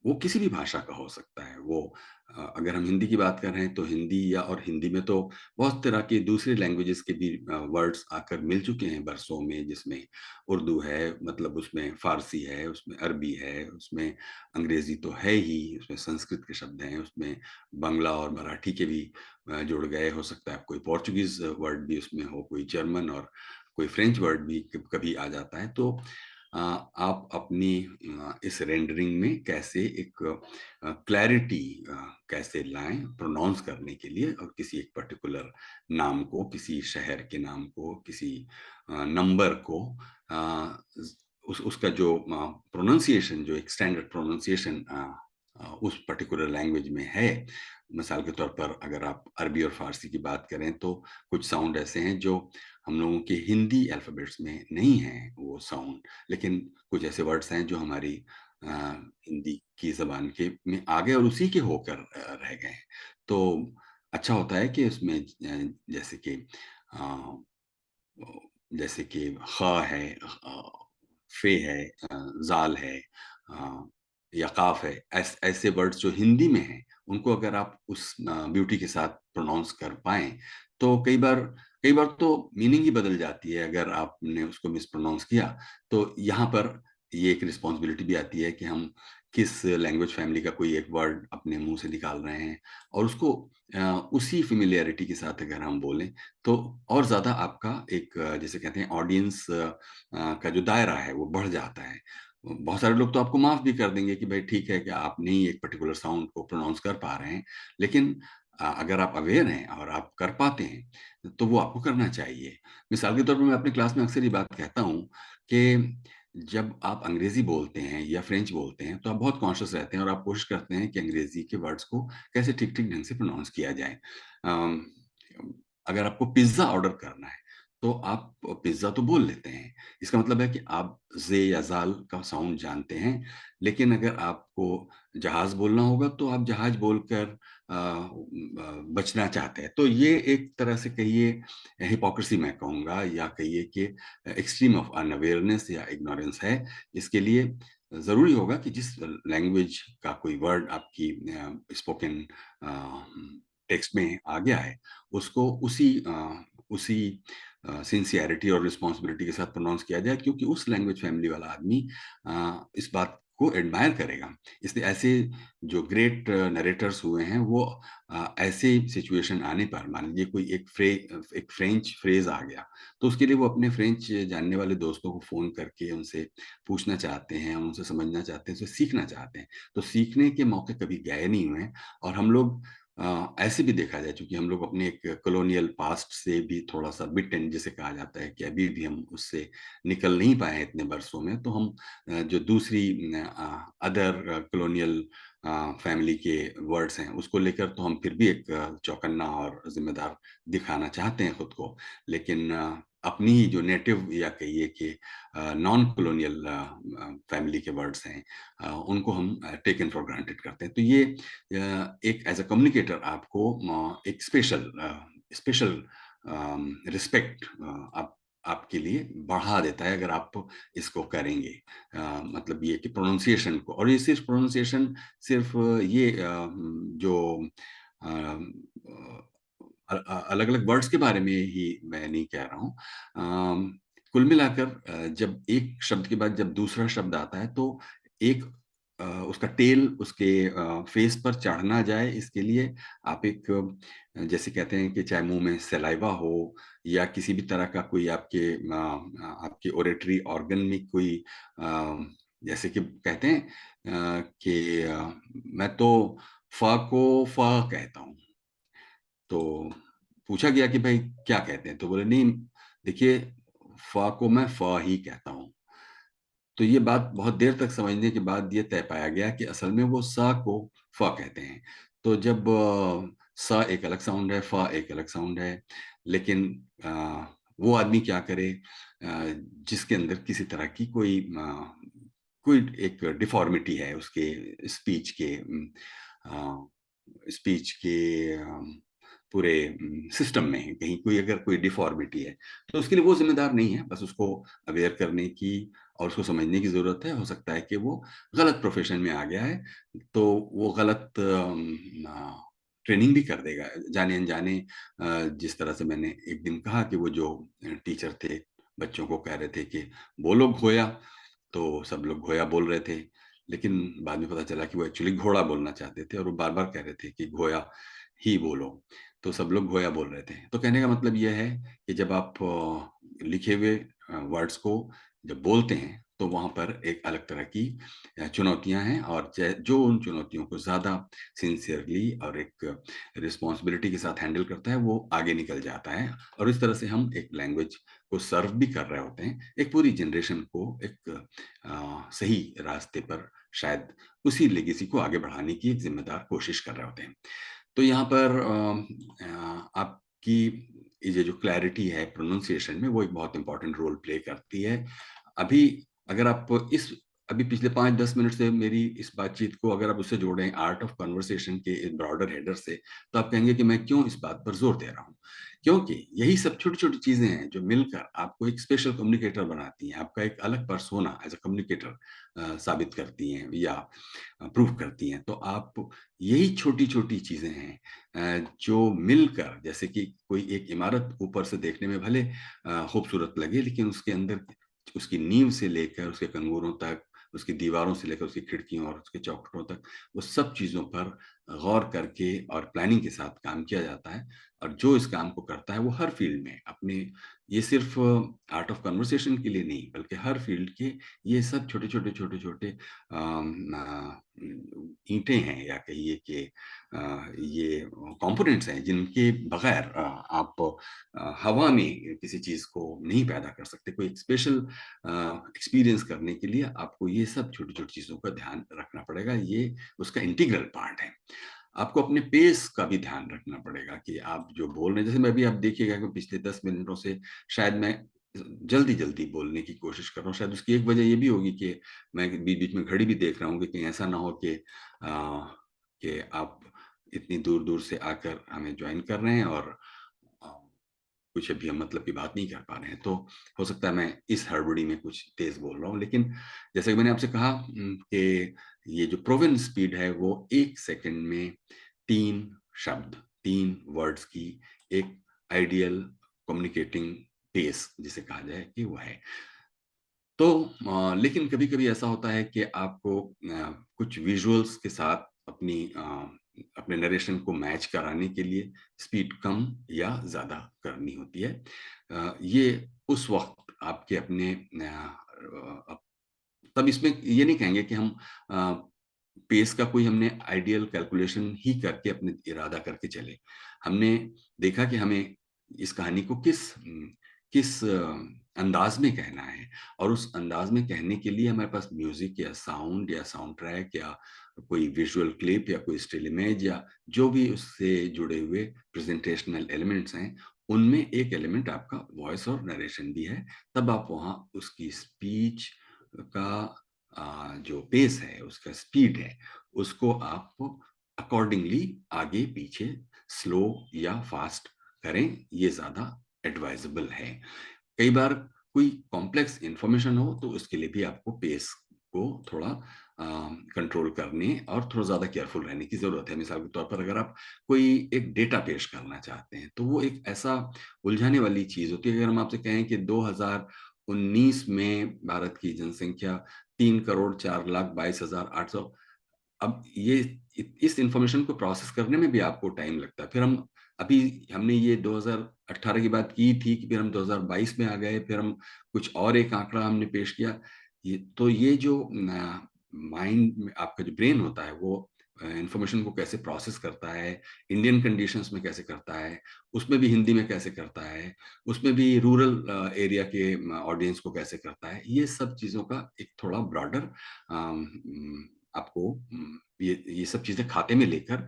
वो किसी भी भाषा का हो सकता है। वो अगर हम हिंदी की बात कर रहे हैं तो हिंदी, या और हिंदी में तो बहुत तरह के दूसरे लैंग्वेजेस के भी वर्ड्स आकर मिल चुके हैं बरसों में, जिसमें उर्दू है, मतलब उसमें फारसी है, उसमें अरबी है, उसमें अंग्रेजी तो है ही, उसमें संस्कृत के शब्द हैं, उसमें बांग्ला और मराठी के भी जुड़ गए, हो सकता है कोई पोर्चुगीज वर्ड भी उसमें हो, कोई जर्मन और कोई फ्रेंच वर्ड भी कभी आ जाता है। तो आप अपनी इस रेंडरिंग में कैसे एक क्लैरिटी कैसे लाएं प्रोनाउंस करने के लिए, और किसी एक पर्टिकुलर नाम को, किसी शहर के नाम को, किसी नंबर को, उसका जो प्रोनाउंसिएशन, जो एक स्टैंडर्ड प्रोनाउंसिएशन उस पर्टिकुलर लैंग्वेज में है। मिसाल के तौर पर अगर आप अरबी और फारसी की बात करें, तो कुछ साउंड ऐसे हैं जो हम लोगों के हिंदी अल्फाबेट्स में नहीं है वो साउंड, लेकिन कुछ ऐसे वर्ड्स हैं जो हमारी हिंदी की जबान के में आ गए और उसी के होकर रह गए हैं। तो अच्छा होता है कि उसमें जैसे कि ख है, फे है, जाल है, या काफ है, ऐसे वर्ड्स जो हिंदी में हैं, उनको अगर आप उस ब्यूटी के साथ प्रोनाउंस कर पाएं, तो कई बार तो मीनिंग ही बदल जाती है अगर आपने उसको मिस प्रोनाउंस किया। तो यहाँ पर ये एक रिस्पॉन्सिबिलिटी भी आती है कि हम किस लैंग्वेज फैमिली का कोई एक वर्ड अपने मुंह से निकाल रहे हैं, और उसको उसी फिमिलियरिटी के साथ अगर हम बोलें, तो और ज्यादा आपका एक जैसे कहते हैं ऑडियंस का जो दायरा है वो बढ़ जाता है। बहुत सारे लोग तो आपको माफ भी कर देंगे कि भाई ठीक है कि आप नहीं एक पर्टिकुलर साउंड को प्रोनाउंस कर पा रहे हैं, लेकिन अगर आप अवेयर हैं और आप कर पाते हैं, तो वो आपको करना चाहिए। मिसाल के तौर पर मैं अपनी क्लास में अक्सर ये बात कहता हूँ कि जब आप अंग्रेजी बोलते हैं या फ्रेंच बोलते हैं, तो आप बहुत कॉन्शियस रहते हैं और आप कोशिश करते हैं कि अंग्रेजी के वर्ड्स को कैसे ठीक ठीक ढंग से प्रोनाउंस किया जाए। अगर आपको पिज्जा ऑर्डर करना है, तो आप पिज्जा तो बोल लेते हैं, इसका मतलब है कि आप जे या जाल का साउंड जानते हैं। लेकिन अगर आपको जहाज बोलना होगा, तो आप जहाज बोलकर बचना चाहते हैं। तो ये एक तरह से कहिए हिपोक्रेसी मैं कहूँगा, या कहिए कि एक्सट्रीम ऑफ अनअवेयरनेस या इग्नोरेंस है। इसके लिए ज़रूरी होगा कि जिस लैंग्वेज का कोई वर्ड आपकी स्पोकन टेक्स्ट में आ गया है, उसको उसी सिंसियरिटी और रिस्पॉन्सिबिलिटी के साथ प्रोनाउंस किया जाए, क्योंकि उस लैंग्वेज फैमिली वाला आदमी इस बात को एडमायर करेगा। इसलिए ऐसे जो ग्रेट नरेटर्स हुए हैं, वो ऐसे सिचुएशन आने पर, मान लीजिए कोई एक फ्रेंच फ्रेज आ गया, तो उसके लिए वो अपने फ्रेंच जानने वाले दोस्तों को फोन करके उनसे पूछना चाहते हैं, उनसे समझना चाहते हैं, उनसे सीखना चाहते हैं। तो सीखने के मौके कभी गए नहीं हुए हैं। और हम लोग ऐसे भी देखा जाए, चूंकि हम लोग अपने एक कॉलोनियल पास्ट से भी थोड़ा सा बिटेन जिसे कहा जाता है, कि अभी भी हम उससे निकल नहीं पाए हैं इतने वर्षों में, तो हम जो दूसरी अदर कॉलोनियल फैमिली के वर्ड्स हैं, उसको लेकर तो हम फिर भी एक चौकन्ना और जिम्मेदार दिखाना चाहते हैं खुद को। लेकिन अपनी ही जो नेटिव या कहिए कि नॉन कॉलोनियल फैमिली के वर्ड्स हैं, उनको हम टेकन फॉर ग्रांटेड करते हैं। तो ये एक एज अ कम्युनिकेटर आपको एक स्पेशल रिस्पेक्ट आपके लिए बढ़ा देता है, अगर आप इसको करेंगे। मतलब ये कि प्रोनाउंसिएशन को, और ये सिर्फ प्रोनाउंसिएशन, सिर्फ ये जो अलग अलग वर्ड्स के बारे में ही मैं नहीं कह रहा हूँ। कुल मिलाकर जब एक शब्द के बाद जब दूसरा शब्द आता है, तो एक उसका टेल उसके फेस पर चढ़ ना जाए, इसके लिए आप एक जैसे कहते हैं कि चाहे मुंह में सलाइवा हो, या किसी भी तरह का कोई आपके ओरेटरी ऑर्गन में कोई जैसे कि कहते हैं कि मैं तो फा को फा कहता हूँ। तो पूछा गया कि भाई क्या कहते हैं, तो बोले नहीं, देखिए, फा को मैं फा ही कहता हूँ। तो ये बात बहुत देर तक समझने के बाद ये तय पाया गया कि असल में वो सा को फा कहते हैं। तो जब सा एक अलग साउंड है, फा एक अलग साउंड है, लेकिन वो आदमी क्या करे जिसके अंदर किसी तरह की कोई एक डिफॉर्मिटी है उसके स्पीच के पूरे सिस्टम में, कहीं कोई अगर कोई डिफॉर्मिटी है, तो उसके लिए वो जिम्मेदार नहीं है। बस उसको अवेयर करने की और उसको समझने की जरूरत है। हो सकता है कि वो गलत प्रोफेशन में आ गया है, तो वो गलत ट्रेनिंग भी कर देगा जाने अनजाने। जिस तरह से मैंने एक दिन कहा कि वो जो टीचर थे, बच्चों को कह रहे थे कि बोलो घोया, तो सब लोग घोया बोल रहे थे, लेकिन बाद में पता चला कि वो एक्चुअली घोड़ा बोलना चाहते थे, और वो बार बार कह रहे थे कि घोया ही बोलो, तो सब लोग घोया बोल रहे थे। तो कहने का मतलब यह है कि जब आप लिखे हुए वर्ड्स को जब बोलते हैं, तो वहां पर एक अलग तरह की चुनौतियां हैं, और जो उन चुनौतियों को ज्यादा सिंसियरली और एक रिस्पॉन्सिबिलिटी के साथ हैंडल करता है, वो आगे निकल जाता है। और इस तरह से हम एक लैंग्वेज को सर्व भी कर रहे होते हैं, एक पूरी जनरेशन को एक सही रास्ते पर, शायद उसी लेगेसी को आगे बढ़ाने की एक जिम्मेदार कोशिश कर रहे होते हैं। तो यहाँ पर आपकी ये जो क्लैरिटी है प्रोनाउंसिएशन में, वो एक बहुत इंपॉर्टेंट रोल प्ले करती है। अभी अगर आप अभी पिछले 5-10 मिनट से मेरी इस बातचीत को अगर आप उससे जोड़ें आर्ट ऑफ कन्वर्सेशन के इस ब्रॉडर हेडर से, तो आप कहेंगे कि मैं क्यों इस बात पर जोर दे रहा हूँ। क्योंकि यही सब छोटी छोटी चीजें हैं जो मिलकर आपको एक स्पेशल कम्युनिकेटर बनाती हैं, आपका एक अलग पर्सोना एज अ कम्युनिकेटर साबित करती हैं या प्रूव करती हैं। तो आप यही छोटी छोटी चीजें हैं जो मिलकर, जैसे कि कोई एक इमारत ऊपर से देखने में भले खूबसूरत लगे, लेकिन उसके अंदर उसकी नींव से लेकर उसके कंगोरों तक, उसकी दीवारों से लेकर उसकी खिड़कियों और उसके चौखटों तक, वो सब चीजों पर गौर करके और प्लानिंग के साथ काम किया जाता है। और जो इस काम को करता है, वो हर फील्ड में अपने, ये सिर्फ आर्ट ऑफ कन्वर्सेशन के लिए नहीं, बल्कि हर फील्ड के ये सब छोटे छोटे छोटे छोटे ईंटें हैं, या कहिए कि ये कंपोनेंट्स हैं, जिनके बगैर आप हवा में किसी चीज को नहीं पैदा कर सकते। कोई स्पेशल एक्सपीरियंस करने के लिए आपको ये सब छोटी छोटी चीजों का ध्यान रखना पड़ेगा। ये उसका इंटीग्रल पार्ट है। आपको अपने पेस का भी ध्यान रखना पड़ेगा कि आप जो बोल रहे हैं, जैसे मैं अभी, आप देखिएगा कि पिछले 10 मिनटों से शायद मैं जल्दी जल्दी बोलने की कोशिश कर रहा हूँ। शायद उसकी एक वजह ये भी होगी कि मैं बीच बीच में घड़ी भी देख रहा हूँ कि कहीं ऐसा ना हो कि आप इतनी दूर दूर से आकर हमें ज्वाइन कर रहे हैं और कुछ अभी हम मतलब की बात नहीं कर पा रहे हैं, तो हो सकता है मैं इस हड़बड़ी में कुछ तेज बोल रहा हूँ। लेकिन जैसे कि मैंने आपसे कहा कि ये जो प्रोवन स्पीड है वो 1 सेकंड में 3 शब्द, 3 वर्ड्स की एक आइडियल कम्युनिकेटिंग पेस जिसे कहा जाए कि वो है। तो लेकिन कभी-कभी ऐसा होता है कि आपको कुछ विजुअल्स के साथ अपने नरेशन को मैच कराने के लिए स्पीड कम या ज़्यादा करनी होती है। ये उस वक़्त आपके अपने तब इसमें ये नहीं कहेंगे कि हम पेस का कोई हमने आइडियल कैलकुलेशन ही करके अपने इरादा करके चले। हमने देखा कि हमें इस कहानी को किस अंदाज में कहना है और उस अंदाज में कहने के लिए हमारे पास म्यूजिक या साउंड ट्रैक या कोई विजुअल क्लिप या कोई स्टिल इमेज या जो भी उससे जुड़े हुए प्रेजेंटेशनल एलिमेंट्स हैं, उनमें एक एलिमेंट आपका वॉइस और नरेशन भी है। तब आप वहाँ उसकी स्पीच का जो पेस है, उसका स्पीड है, उसको आप अकॉर्डिंगली आगे पीछे स्लो या फास्ट करें, ये ज़्यादा एडवाइजेबल है। कई बार कोई कॉम्प्लेक्स इंफॉर्मेशन हो तो उसके लिए भी आपको पेस को थोड़ा कंट्रोल करने और थोड़ा ज़्यादा केयरफुल रहने की ज़रूरत है। मिसाल के तौर पर अगर आप कोई एक डेटा पेश करना चाहते हैं, तो वो एक ऐसा उलझाने वाली चीज़ होती है। अगर हम आपसे कहें कि 2019 में भारत की जनसंख्या 3,04,22,800, अब ये इस इंफॉर्मेशन को प्रोसेस करने में भी आपको टाइम लगता है। फिर हमने ये 2018 की बात की थी कि फिर हम 2022 में आ गए, फिर हम कुछ और एक आंकड़ा हमने पेश किया। ये जो माइंड में आपका जो ब्रेन होता है वो इंफॉर्मेशन को कैसे प्रोसेस करता है, इंडियन कंडीशंस में कैसे करता है, उसमें भी हिंदी में कैसे करता है, उसमें भी रूरल एरिया के ऑडियंस को कैसे करता है, ये सब चीज़ों का एक थोड़ा ब्रॉडर आपको ये सब चीज़ें खाते में लेकर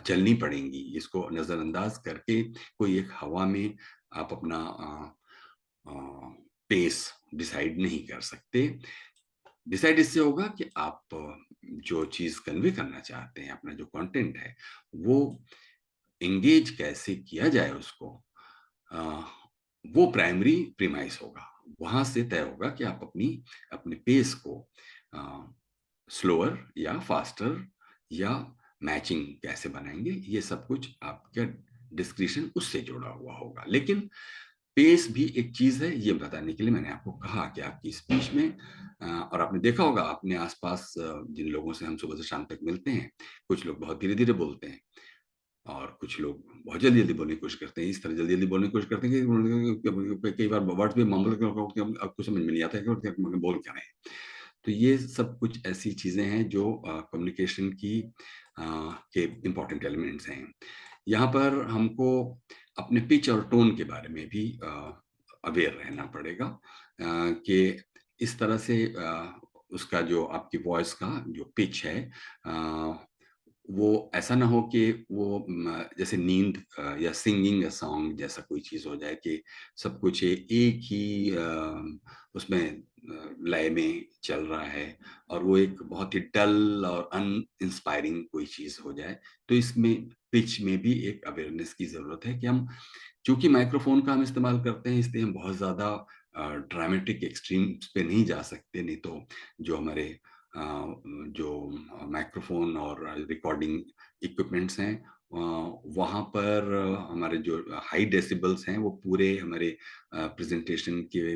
चलनी पड़ेंगी। इसको नज़रअंदाज करके कोई एक हवा में आप अपना पेस डिसाइड नहीं कर सकते। डिसाइड इससे होगा कि आप जो चीज़ कन्वे करना चाहते हैं, अपना जो कंटेंट है, वो एंगेज कैसे किया जाए उसको, अ, वो प्राइमरी प्रीमाइस होगा। वहाँ से तय होगा कि आप अपने पेस को स्लोअर या फास्टर या मैचिंग कैसे बनाएँगे, ये सब कुछ आपका डिस्क्रिप्शन उससे जुड़ा हुआ होगा। लेकिन पेस भी एक चीज़ है, ये बताने के लिए मैंने आपको कहा कि आपकी स्पीच में और आपने देखा होगा अपने आस-पास जिन लोगों से हम सुबह से शाम तक मिलते हैं, कुछ लोग बहुत धीरे-धीरे बोलते हैं और कुछ लोग बहुत जल्दी-जल्दी बोलने की कोशिश करते हैं। इस तरह जल्दी-जल्दी बोलने की कोशिश करते हैं कि कई बार वर्ड्स भी मम्बल आपको समझ में नहीं आता है कि बोल क्या रहे हैं। तो ये सब कुछ ऐसी चीज़ें हैं जो कम्युनिकेशन की के इम्पोर्टेंट एलिमेंट्स हैं। यहाँ पर हमको अपने पिच और टोन के बारे में भी अवेयर रहना पड़ेगा कि इस तरह से उसका जो आपकी वॉइस का जो पिच है वो ऐसा ना हो कि वो जैसे नींद या सिंगिंग अ सॉन्ग जैसा कोई चीज़ हो जाए कि सब कुछ एक ही उसमें लय में चल रहा है और वो एक बहुत ही डल और अनइंस्पायरिंग कोई चीज़ हो जाए। तो इसमें पिच में भी एक अवेयरनेस की ज़रूरत है कि हम चूँकि माइक्रोफ़ोन का हम इस्तेमाल करते हैं इसलिए हम बहुत ज़्यादा ड्रामेटिक एक्सट्रीम्स पे नहीं जा सकते, नहीं तो जो हमारे जो माइक्रोफ़ोन और रिकॉर्डिंग इक्विपमेंट्स हैं वहाँ पर हमारे जो हाई डेसिबल्स हैं वो पूरे हमारे प्रेज़ेंटेशन के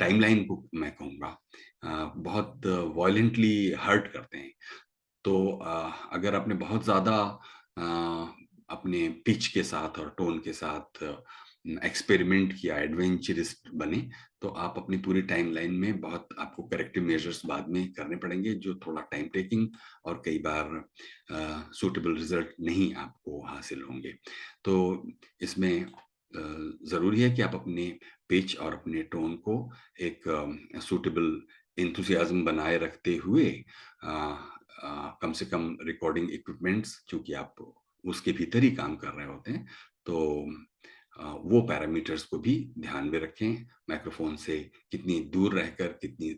टाइमलाइन को मैं कहूँगा बहुत वॉयलेंटली हर्ट करते हैं। तो अगर आपने बहुत ज़्यादा अपने पिच के साथ और टोन के साथ एक्सपेरिमेंट किया, एडवेंचरिस्ट बने, तो आप अपनी पूरी टाइमलाइन में बहुत आपको करेक्टिव मेजर्स बाद में करने पड़ेंगे, जो थोड़ा टाइम टेकिंग और कई बार सूटेबल रिजल्ट नहीं आपको हासिल होंगे। तो इसमें ज़रूरी है कि आप अपने पिच और अपने टोन को एक सूटेबल एंथुसियाज़्म बनाए रखते हुए कम से कम रिकॉर्डिंग इक्विपमेंट्स चूँकि आप उसके भीतर ही काम कर रहे होते हैं, तो वो पैरामीटर्स को भी ध्यान में रखें। माइक्रोफ़ोन से कितनी दूर रहकर कितनी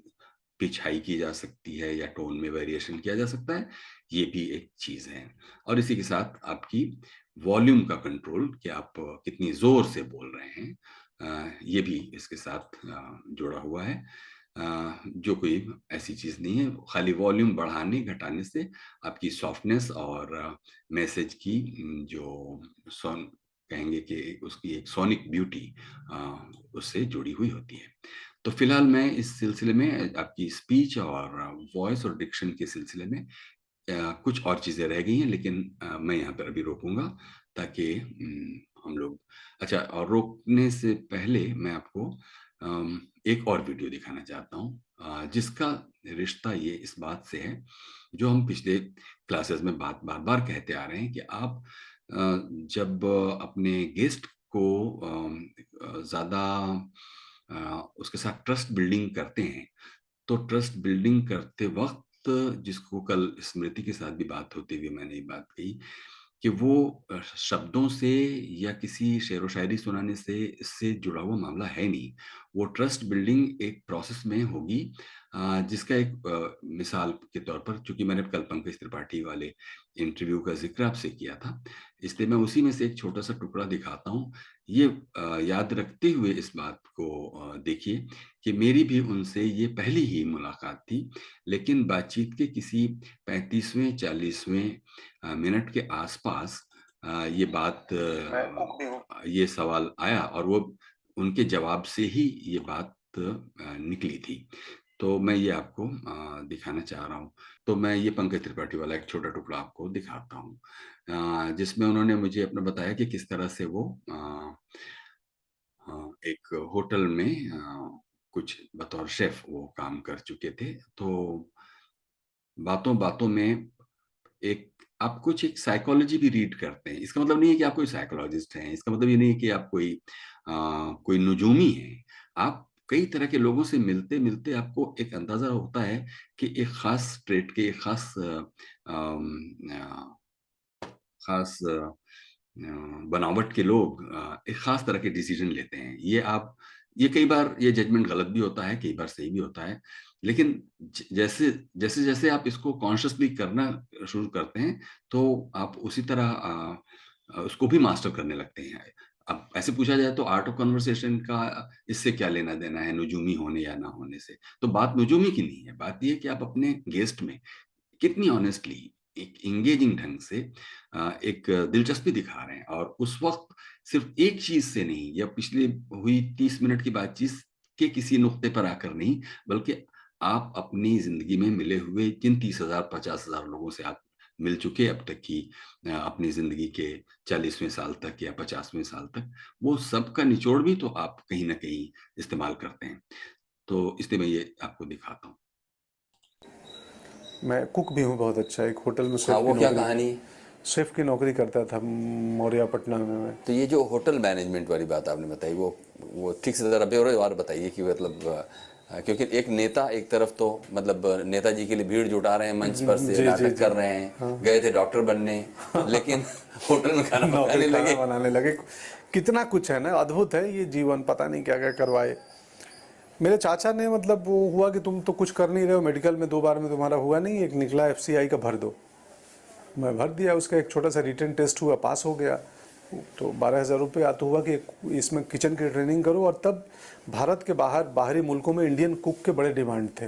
पिच हाई की जा सकती है या टोन में वेरिएशन किया जा सकता है, ये भी एक चीज है। और इसी के साथ आपकी वॉल्यूम का कंट्रोल, कि आप कितनी जोर से बोल रहे हैं, ये भी इसके साथ जुड़ा हुआ है। जो कोई ऐसी चीज नहीं है, खाली वॉल्यूम बढ़ाने घटाने से आपकी सॉफ्टनेस और मैसेज की जो कहेंगे कि उसकी एक सोनिक ब्यूटी उससे जुड़ी हुई होती है। तो फिलहाल मैं इस सिलसिले में आपकी स्पीच और वॉइस और डिक्शन के सिलसिले में कुछ और चीजें रह गई हैं, लेकिन मैं यहाँ पर अभी रोकूंगा ताकि हम लोग, अच्छा, और रोकने से पहले मैं आपको एक और वीडियो दिखाना चाहता हूँ जिसका रिश्ता ये इस बात से है जो हम पिछले क्लासेस में बार बार कहते आ रहे हैं कि आप जब अपने गेस्ट को ज्यादा उसके साथ ट्रस्ट बिल्डिंग करते हैं, तो ट्रस्ट बिल्डिंग करते वक्त, जिसको कल स्मृति के साथ भी बात होती हुई मैंने ये बात कही कि वो शब्दों से या किसी शेरो शायरी सुनाने से इससे जुड़ा हुआ मामला है नहीं। वो ट्रस्ट बिल्डिंग एक प्रोसेस में होगी, जिसका एक मिसाल के तौर पर, चूंकि मैंने कल पंकज त्रिपाठी वाले इंटरव्यू का जिक्र आपसे किया था, इसलिए मैं उसी में से एक छोटा सा टुकड़ा दिखाता हूँ। ये याद रखते हुए इस बात को देखिए कि मेरी भी उनसे ये पहली ही मुलाकात थी, लेकिन बातचीत के किसी 35वें 40वें मिनट के आसपास ये बात, ये सवाल आया और वो उनके जवाब से ही ये बात निकली थी। तो मैं ये आपको दिखाना चाह रहा हूँ। तो मैं ये पंकज त्रिपाठी वाला एक छोटा टुकड़ा आपको दिखाता हूँ, जिसमें उन्होंने मुझे अपना बताया कि किस तरह से वो एक होटल में कुछ बतौर शेफ वो काम कर चुके थे। तो बातों बातों में एक आप कुछ एक साइकोलॉजी भी रीड करते हैं। इसका मतलब नहीं है कि आप कोई साइकोलॉजिस्ट हैं, इसका मतलब ये नहीं है कि आप कोई नुजूमी हैं। आप कई तरह के लोगों से मिलते मिलते आपको एक अंदाजा होता है कि एक खास ट्रेट के, एक खास बनावट के लोग एक खास तरह के डिसीजन लेते हैं। ये कई बार ये जजमेंट गलत भी होता है, कई बार सही भी होता है, लेकिन जैसे जैसे जैसे आप इसको कॉन्शियसली करना शुरू करते हैं तो आप उसी तरह उसको भी मास्टर करने लगते हैं। अब ऐसे पूछा जाए तो आर्ट ऑफ कन्वर्सेशन का इससे क्या लेना देना है नुजूमी होने या ना होने से? तो बात नुजूमी की नहीं है, बात ये कि आप अपने गेस्ट में कितनी ऑनेस्टली, एक इंगेजिंग ढंग से एक दिलचस्पी दिखा रहे हैं, और उस वक्त सिर्फ एक चीज से नहीं, या पिछले हुई 30 मिनट की बातचीत के किसी नुक्ते पर आकर नहीं, बल्कि आप अपनी जिंदगी में मिले हुए जिन 30,000 50,000 लोगों से आप मिल चुके अब तक की अपनी जिंदगी के 40वें साल तक या 50वें साल तक, वो सबका निचोड़ भी तो आप कहीं ना कहीं इस्तेमाल करते हैं। तो इसलिए मैं ये आपको दिखाता हूँ। मैं कुक भी हूँ बहुत अच्छा, एक होटल में हाँ, वो क्या कहानी? शेफ की नौकरी करता था मौर्या पटना में मैं। तो ये जो होटल मैनेजमेंट वाली बात आपने बताई, वो ठीक से ज़रा ब्यौरेवार बताइए कि मतलब, क्योंकि एक नेता एक तरफ तो मतलब नेताजी के लिए भीड़ जुटा रहे हैं, मंच पर से नाटक कर रहे हैं, हाँ। गए थे डॉक्टर बनने, लेकिन होटल में खाना बनाने लगे। कितना कुछ है ना, अद्भुत है ये जीवन, पता नहीं क्या क्या करवाए। मेरे चाचा ने, मतलब वो हुआ कि तुम तो कुछ कर नहीं रहे हो, मेडिकल में 2 बार में तुम्हारा हुआ नहीं, एक निकला FCI का भर दो। मैं भर दिया, उसका एक छोटा सा रिटन टेस्ट हुआ, पास हो गया। तो 12,000 रुपये आता हुआ कि इसमें किचन की ट्रेनिंग करो। और तब भारत के बाहरी मुल्कों में इंडियन कुक के बड़े डिमांड थे,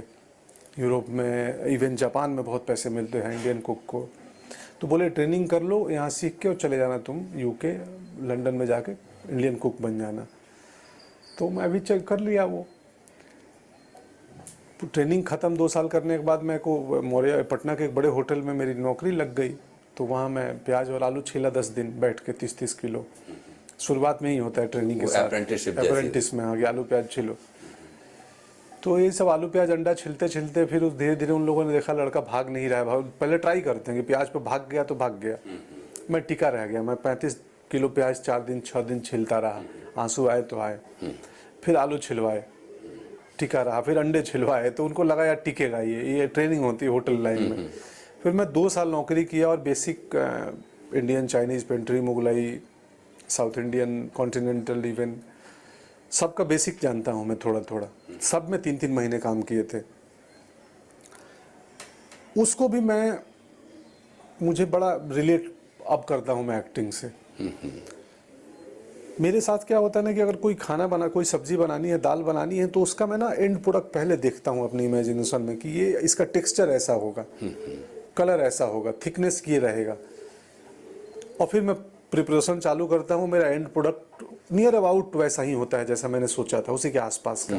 यूरोप में, इवन जापान में बहुत पैसे मिलते हैं इंडियन कुक को। तो बोले ट्रेनिंग कर लो, यहाँ सीख के और चले जाना तुम UK, लंदन में जाके इंडियन कुक बन जाना। तो मैं अभी चेक कर लिया। वो ट्रेनिंग ख़त्म 2 साल करने के बाद मेरे को मौर्या पटना के एक बड़े होटल में मेरी नौकरी लग गई। तो वहाँ मैं प्याज और आलू छीला 10 दिन बैठ के 30-30 किलो। शुरुआत में ही होता है ट्रेनिंग के साथ, अप्रेंटिस में आगे आलू प्याज छिलो। तो ये सब आलू प्याज अंडा छिलते छिलते फिर धीरे धीरे उन लोगों ने देखा लड़का भाग नहीं रहा है। पहले ट्राई करते हैं कि प्याज पे भाग गया तो भाग गया, मैं टिका रह गया। मैं 35 किलो प्याज 4 दिन 6 दिन छिलता रहा, आंसू आए तो आए। फिर आलू छिलवाए, टिका रहा, फिर अंडे छिलवाए, तो उनको लगा यार टिकेगा ये ट्रेनिंग होती है होटल लाइन में। फिर मैं 2 साल नौकरी किया और basic Indian, Chinese, pantry, Mughlai, south Indian, continental, even सबका बेसिक जानता हूँ मैं थोड़ा थोड़ा। सब में 3-3 महीने काम किए थे। उसको भी मुझे बड़ा रिलेट अब करता हूँ मैं एक्टिंग से। मेरे साथ क्या होता है ना कि अगर कोई सब्जी बनानी है, दाल बनानी है, तो उसका मैं ना एंड प्रोडक्ट पहले देखता हूँ अपनी इमेजिनेशन में कि ये इसका टेक्सचर ऐसा होगा, कलर ऐसा होगा, थिकनेस ये रहेगा, और फिर मैं प्रिपरेशन चालू करता हूँ। मेरा एंड प्रोडक्ट नियर अबाउट वैसा ही होता है जैसा मैंने सोचा था, उसी के आसपास का।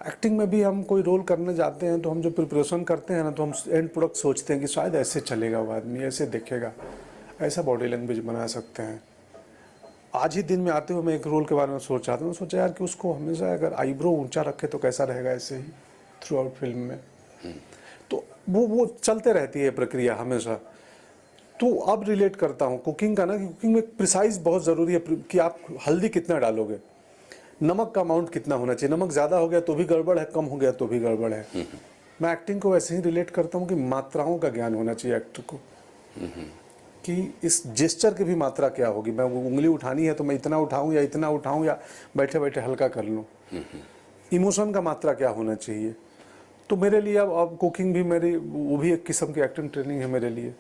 एक्टिंग में भी हम कोई रोल करने जाते हैं तो हम जो प्रिपरेशन करते हैं ना, तो हम एंड प्रोडक्ट सोचते हैं कि शायद ऐसे चलेगा, वो आदमी ऐसे देखेगा, ऐसा बॉडी लैंग्वेज बना सकते हैं। आज ही दिन में आते हुए मैं एक रोल के बारे में सोच रहा था, मैं सोचा यार कि उसको हमेशा अगर आईब्रो ऊंचा रखे तो कैसा रहेगा ऐसे ही थ्रू आउट फिल्म में। तो वो चलते रहती है प्रक्रिया हमेशा। तो अब रिलेट करता हूँ कुकिंग का ना, कि कुकिंग में प्रिसाइज बहुत ज़रूरी है कि आप हल्दी कितना डालोगे, नमक का अमाउंट कितना होना चाहिए, नमक ज़्यादा हो गया तो भी गड़बड़ है, कम हो गया तो भी गड़बड़ है। मैं एक्टिंग को वैसे ही रिलेट करता हूँ कि मात्राओं का ज्ञान होना चाहिए एक्टर को, कि इस जेस्चर की भी मात्रा क्या होगी। मैं उंगली उठानी है तो मैं इतना उठाऊँ या इतना उठाऊँ, या बैठे बैठे हल्का कर लूँ। इमोशन का मात्रा क्या होना चाहिए। तो मेरे लिए अब कुकिंग भी वो भी एक किस्म की एक्टिंग ट्रेनिंग है मेरे लिए।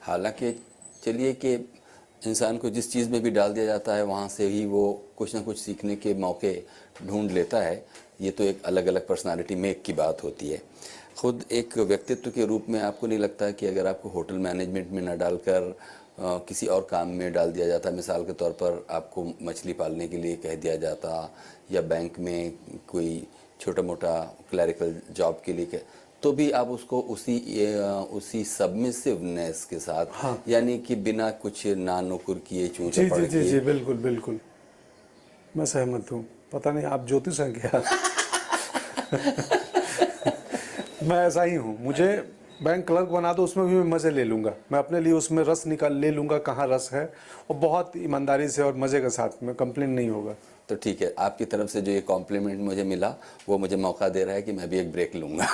हालांकि चलिए कि इंसान को जिस चीज़ में भी डाल दिया जाता है वहाँ से ही वो कुछ ना कुछ सीखने के मौके ढूंढ लेता है। ये तो एक अलग अलग पर्सनालिटी मेक की बात होती है। खुद एक व्यक्तित्व के रूप में आपको नहीं लगता कि अगर आपको होटल मैनेजमेंट में न डालकर किसी और काम में डाल दिया जाता, मिसाल के तौर पर आपको मछली पालने के लिए कह दिया जाता, या बैंक में कोई छोटा मोटा क्लरिकल जॉब के लिए, तो भी आप उसको उसी सबमिसिवनेस के साथ, हाँ। यानी कि बिना कुछ नानुकुर किए चूंचे पड़ जी जी बिल्कुल बिल्कुल, मैं सहमत हूँ। पता नहीं आप ज्योतिष हैं क्या? मैं ऐसा ही हूँ। मुझे बैंक क्लर्क बना दो, उसमें भी मैं मज़े ले लूँगा। मैं अपने लिए उसमें रस ले लूँगा कहाँ रस है, और बहुत ईमानदारी से और मज़े के साथ में, कंप्लेन नहीं होगा। तो ठीक है, आपकी तरफ से जो ये कॉम्प्लीमेंट मुझे मिला वो मुझे मौका दे रहा है कि मैं भी एक ब्रेक लूँगा।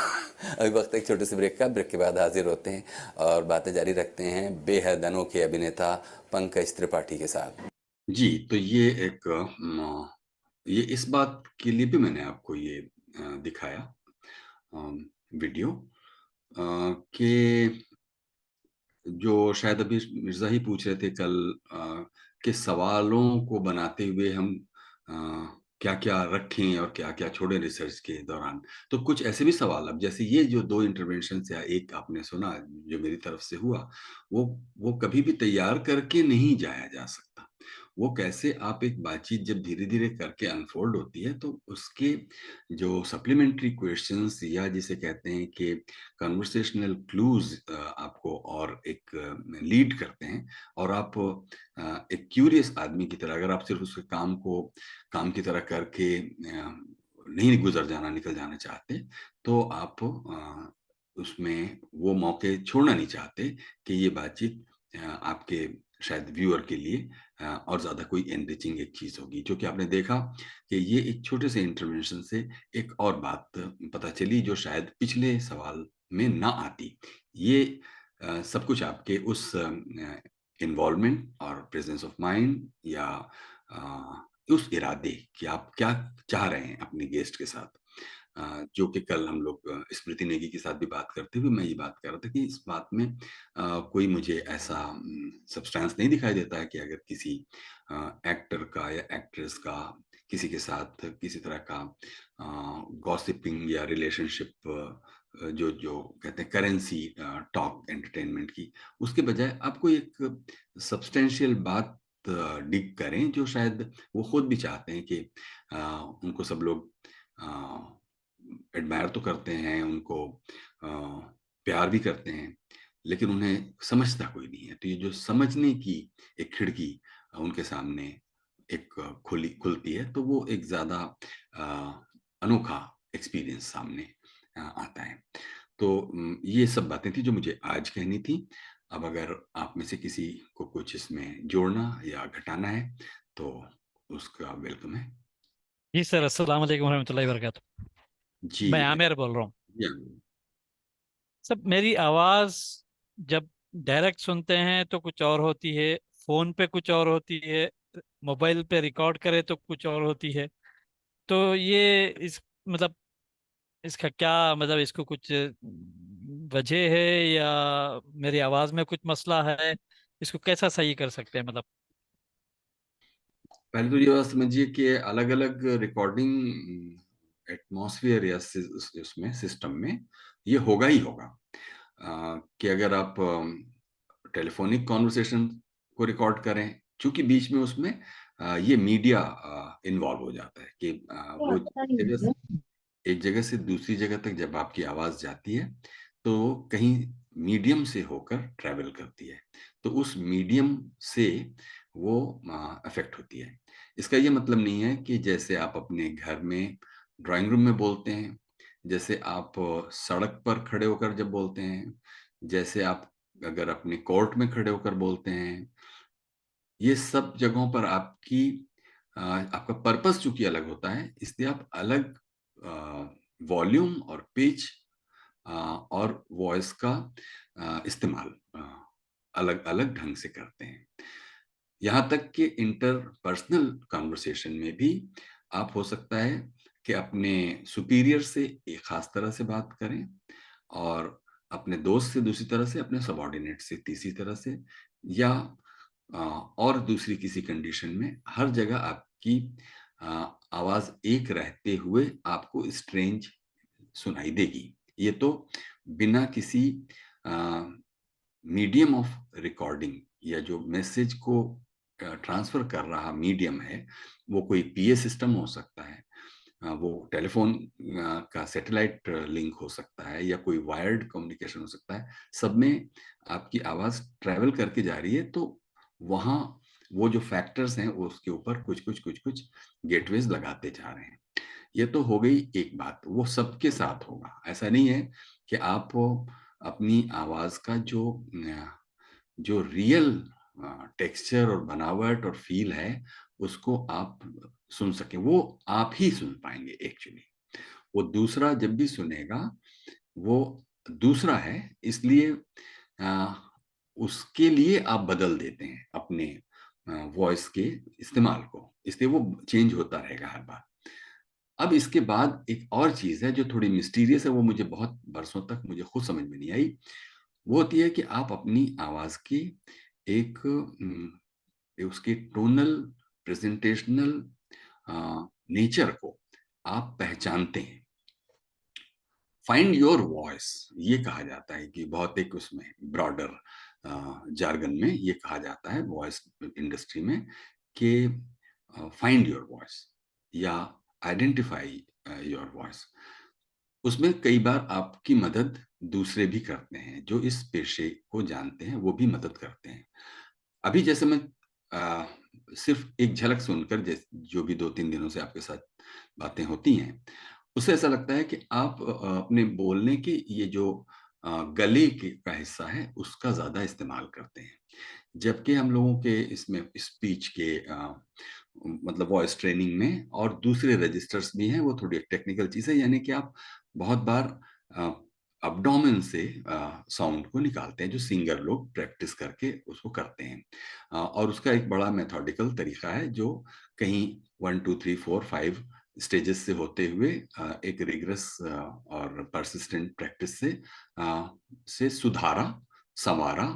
अभी वक्त एक छोटे से ब्रेक का। ब्रेक के बाद हाजिर होते हैं और बातें जारी रखते हैं बेहद अनोखे अभिनेता पंकज त्रिपाठी के साथ। जी, तो ये इस बात के लिए भी मैंने आपको ये दिखाया वीडियो कि जो शायद अभी मिर्जा ही पूछ रहे थे कल कि सवालों को बनाते हुए हम क्या-क्या रखें और क्या-क्या छोड़ें रिसर्च के दौरान। तो कुछ ऐसे भी सवाल, अब जैसे ये जो 2 इंटरवेंशंस या एक आपने सुना जो मेरी तरफ से हुआ, वो कभी भी तैयार करके नहीं जाया जा सकता। वो कैसे आप एक बातचीत जब धीरे-धीरे करके अनफोल्ड होती है, तो उसके जो सप्लीमेंट्री क्वेश्चंस या जिसे कहते हैं कि कन्वर्सेशनल क्लूज़ आपको और एक लीड करते हैं, और आप एक क्यूरियस आदमी की तरह, अगर आप सिर्फ उसके काम की तरह करके नहीं निकल जाना चाहते, तो आप उसमें वो मौके छोड़ना नहीं चाहते कि ये बातचीत आपके शायद व्यूअर के लिए और ज़्यादा कोई एनरिचिंग एक चीज़ होगी। जो कि आपने देखा कि ये एक छोटे से इंटरवेंशन से एक और बात पता चली जो शायद पिछले सवाल में ना आती। ये सब कुछ आपके उस इन्वॉल्वमेंट और प्रेजेंस ऑफ माइंड या उस इरादे कि आप क्या चाह रहे हैं अपने गेस्ट के साथ, जो कि कल हम लोग स्मृति नेगी के साथ भी बात करते हुए मैं ये बात कर रहा था कि इस बात में कोई मुझे ऐसा सब्सटेंस नहीं दिखाई देता है कि अगर किसी एक्टर का या एक्ट्रेस का किसी के साथ किसी तरह का गॉसिपिंग या रिलेशनशिप जो कहते हैं करेंसी टॉक एंटरटेनमेंट की, उसके बजाय आपको एक सब्सटेंशियल बात डिग करें जो शायद वो खुद भी चाहते हैं कि उनको सब लोग एडमायर तो करते हैं, उनको प्यार भी करते हैं, लेकिन उन्हें समझता कोई नहीं है। तो ये जो समझने की एक खिड़की उनके सामने एक खुलती है, तो वो एक ज़्यादा अनोखा एक्सपीरियंस सामने आता है। तो ये सब बातें थी जो मुझे आज कहनी थी। अब अगर आप में से किसी को कुछ इसमें जोड़ना या घटाना है तो उसका वेलकम है। जी सर, अस्सलाम वालेकुम रहमतुल्लाहि व बरकातुहू। जी मैं आमिर बोल रहा हूँ। या, सब मेरी आवाज़ जब डायरेक्ट सुनते हैं तो कुछ और होती है, फ़ोन पे कुछ और होती है, मोबाइल पे रिकॉर्ड करे तो कुछ और होती है। तो ये इस मतलब इसका क्या मतलब, इसको कुछ वजह है या मेरी आवाज में कुछ मसला है? इसको कैसा सही कर सकते हैं मतलब? पहले तो ये बात समझिए कि अलग अलग रिकॉर्डिंग एटमॉस्फेयर या उसमें सिस्टम में ये होगा ही होगा। कि अगर आप टेलीफोनिक कॉन्वर्सेशन को रिकॉर्ड करें, चूंकि बीच में उसमें ये मीडिया इन्वॉल्व हो जाता है कि वो एक जगह से दूसरी जगह तक जब आपकी आवाज जाती है तो कहीं मीडियम से होकर ट्रेवल करती है, तो उस मीडियम से वो अफेक्ट होती है। इसका ये मतलब नहीं है कि जैसे आप अपने घर में ड्राइंग रूम में बोलते हैं, जैसे आप सड़क पर खड़े होकर जब बोलते हैं, जैसे आप अगर अपने कोर्ट में खड़े होकर बोलते हैं, ये सब जगहों पर आपका पर्पस चूंकि अलग होता है, इसलिए आप अलग वॉल्यूम और पिच और वॉइस का इस्तेमाल अलग अलग ढंग से करते हैं। यहाँ तक कि इंटरपर्सनल कन्वर्सेशन में भी आप हो सकता है कि अपने सुपीरियर से एक खास तरह से बात करें और अपने दोस्त से दूसरी तरह से, अपने सबॉर्डिनेट से तीसरी तरह से, या और दूसरी किसी कंडीशन में हर जगह आपकी आवाज एक रहते हुए आपको स्ट्रेंज सुनाई देगी। ये तो बिना किसी मीडियम ऑफ रिकॉर्डिंग या जो मैसेज को ट्रांसफर कर रहा मीडियम है, वो कोई पीए सिस्टम हो सकता है, वो टेलीफोन का सैटेलाइट लिंक हो सकता है, या कोई वायर्ड कम्युनिकेशन हो सकता है, सब में आपकी आवाज ट्रैवल करके जा रही है, तो वहाँ वो जो फैक्टर्स हैं वो उसके ऊपर कुछ गेटवेज लगाते जा रहे हैं। ये तो हो गई एक बात, वो सबके साथ होगा। ऐसा नहीं है कि आप अपनी आवाज का जो रियल टेक्सचर और बनावट और फील है उसको आप सुन सके, वो आप ही सुन पाएंगे एक्चुअली। वो दूसरा जब भी सुनेगा वो दूसरा है, इसलिए उसके लिए आप बदल देते हैं अपने वॉइस के इस्तेमाल को, इसलिए वो चेंज होता रहेगा हर बार। अब इसके बाद एक और चीज है जो थोड़ी मिस्टीरियस है, वो मुझे बहुत बरसों तक मुझे खुद समझ में नहीं आई। वो होती है कि आप अपनी आवाज की एक उसके टोनल प्रेजेंटेशनल नेचर को आप पहचानते हैं। फाइंड योर वॉइस ये कहा जाता है कि बहुत एक उसमें ब्रॉडर जार्गन में ये कहा जाता है वॉइस इंडस्ट्री में कि फाइंड योर वॉइस या आइडेंटिफाई योर वॉइस। उसमें कई बार आपकी मदद दूसरे भी करते हैं, जो इस पेशे को जानते हैं वो भी मदद करते हैं। अभी जैसे मैं सिर्फ एक झलक सुनकर जो भी 2-3 दिनों से आपके साथ बातें होती हैं, उससे ऐसा लगता है कि आप अपने बोलने के ये जो गले का हिस्सा है उसका ज्यादा इस्तेमाल करते हैं, जबकि हम लोगों के इसमें स्पीच के मतलब वॉइस ट्रेनिंग में और दूसरे रजिस्टर्स भी हैं, वो थोड़ी टेक्निकल चीज है, यानी कि आप बहुत बार अब्डोमेन से साउंड को निकालते हैं, जो सिंगर लोग प्रैक्टिस करके उसको करते हैं। और उसका एक बड़ा मेथोडिकल तरीका है जो कहीं 1 2 3 4 5 स्टेजेस से होते हुए एक रिगरस और परसिस्टेंट प्रैक्टिस से सुधारा, संवारा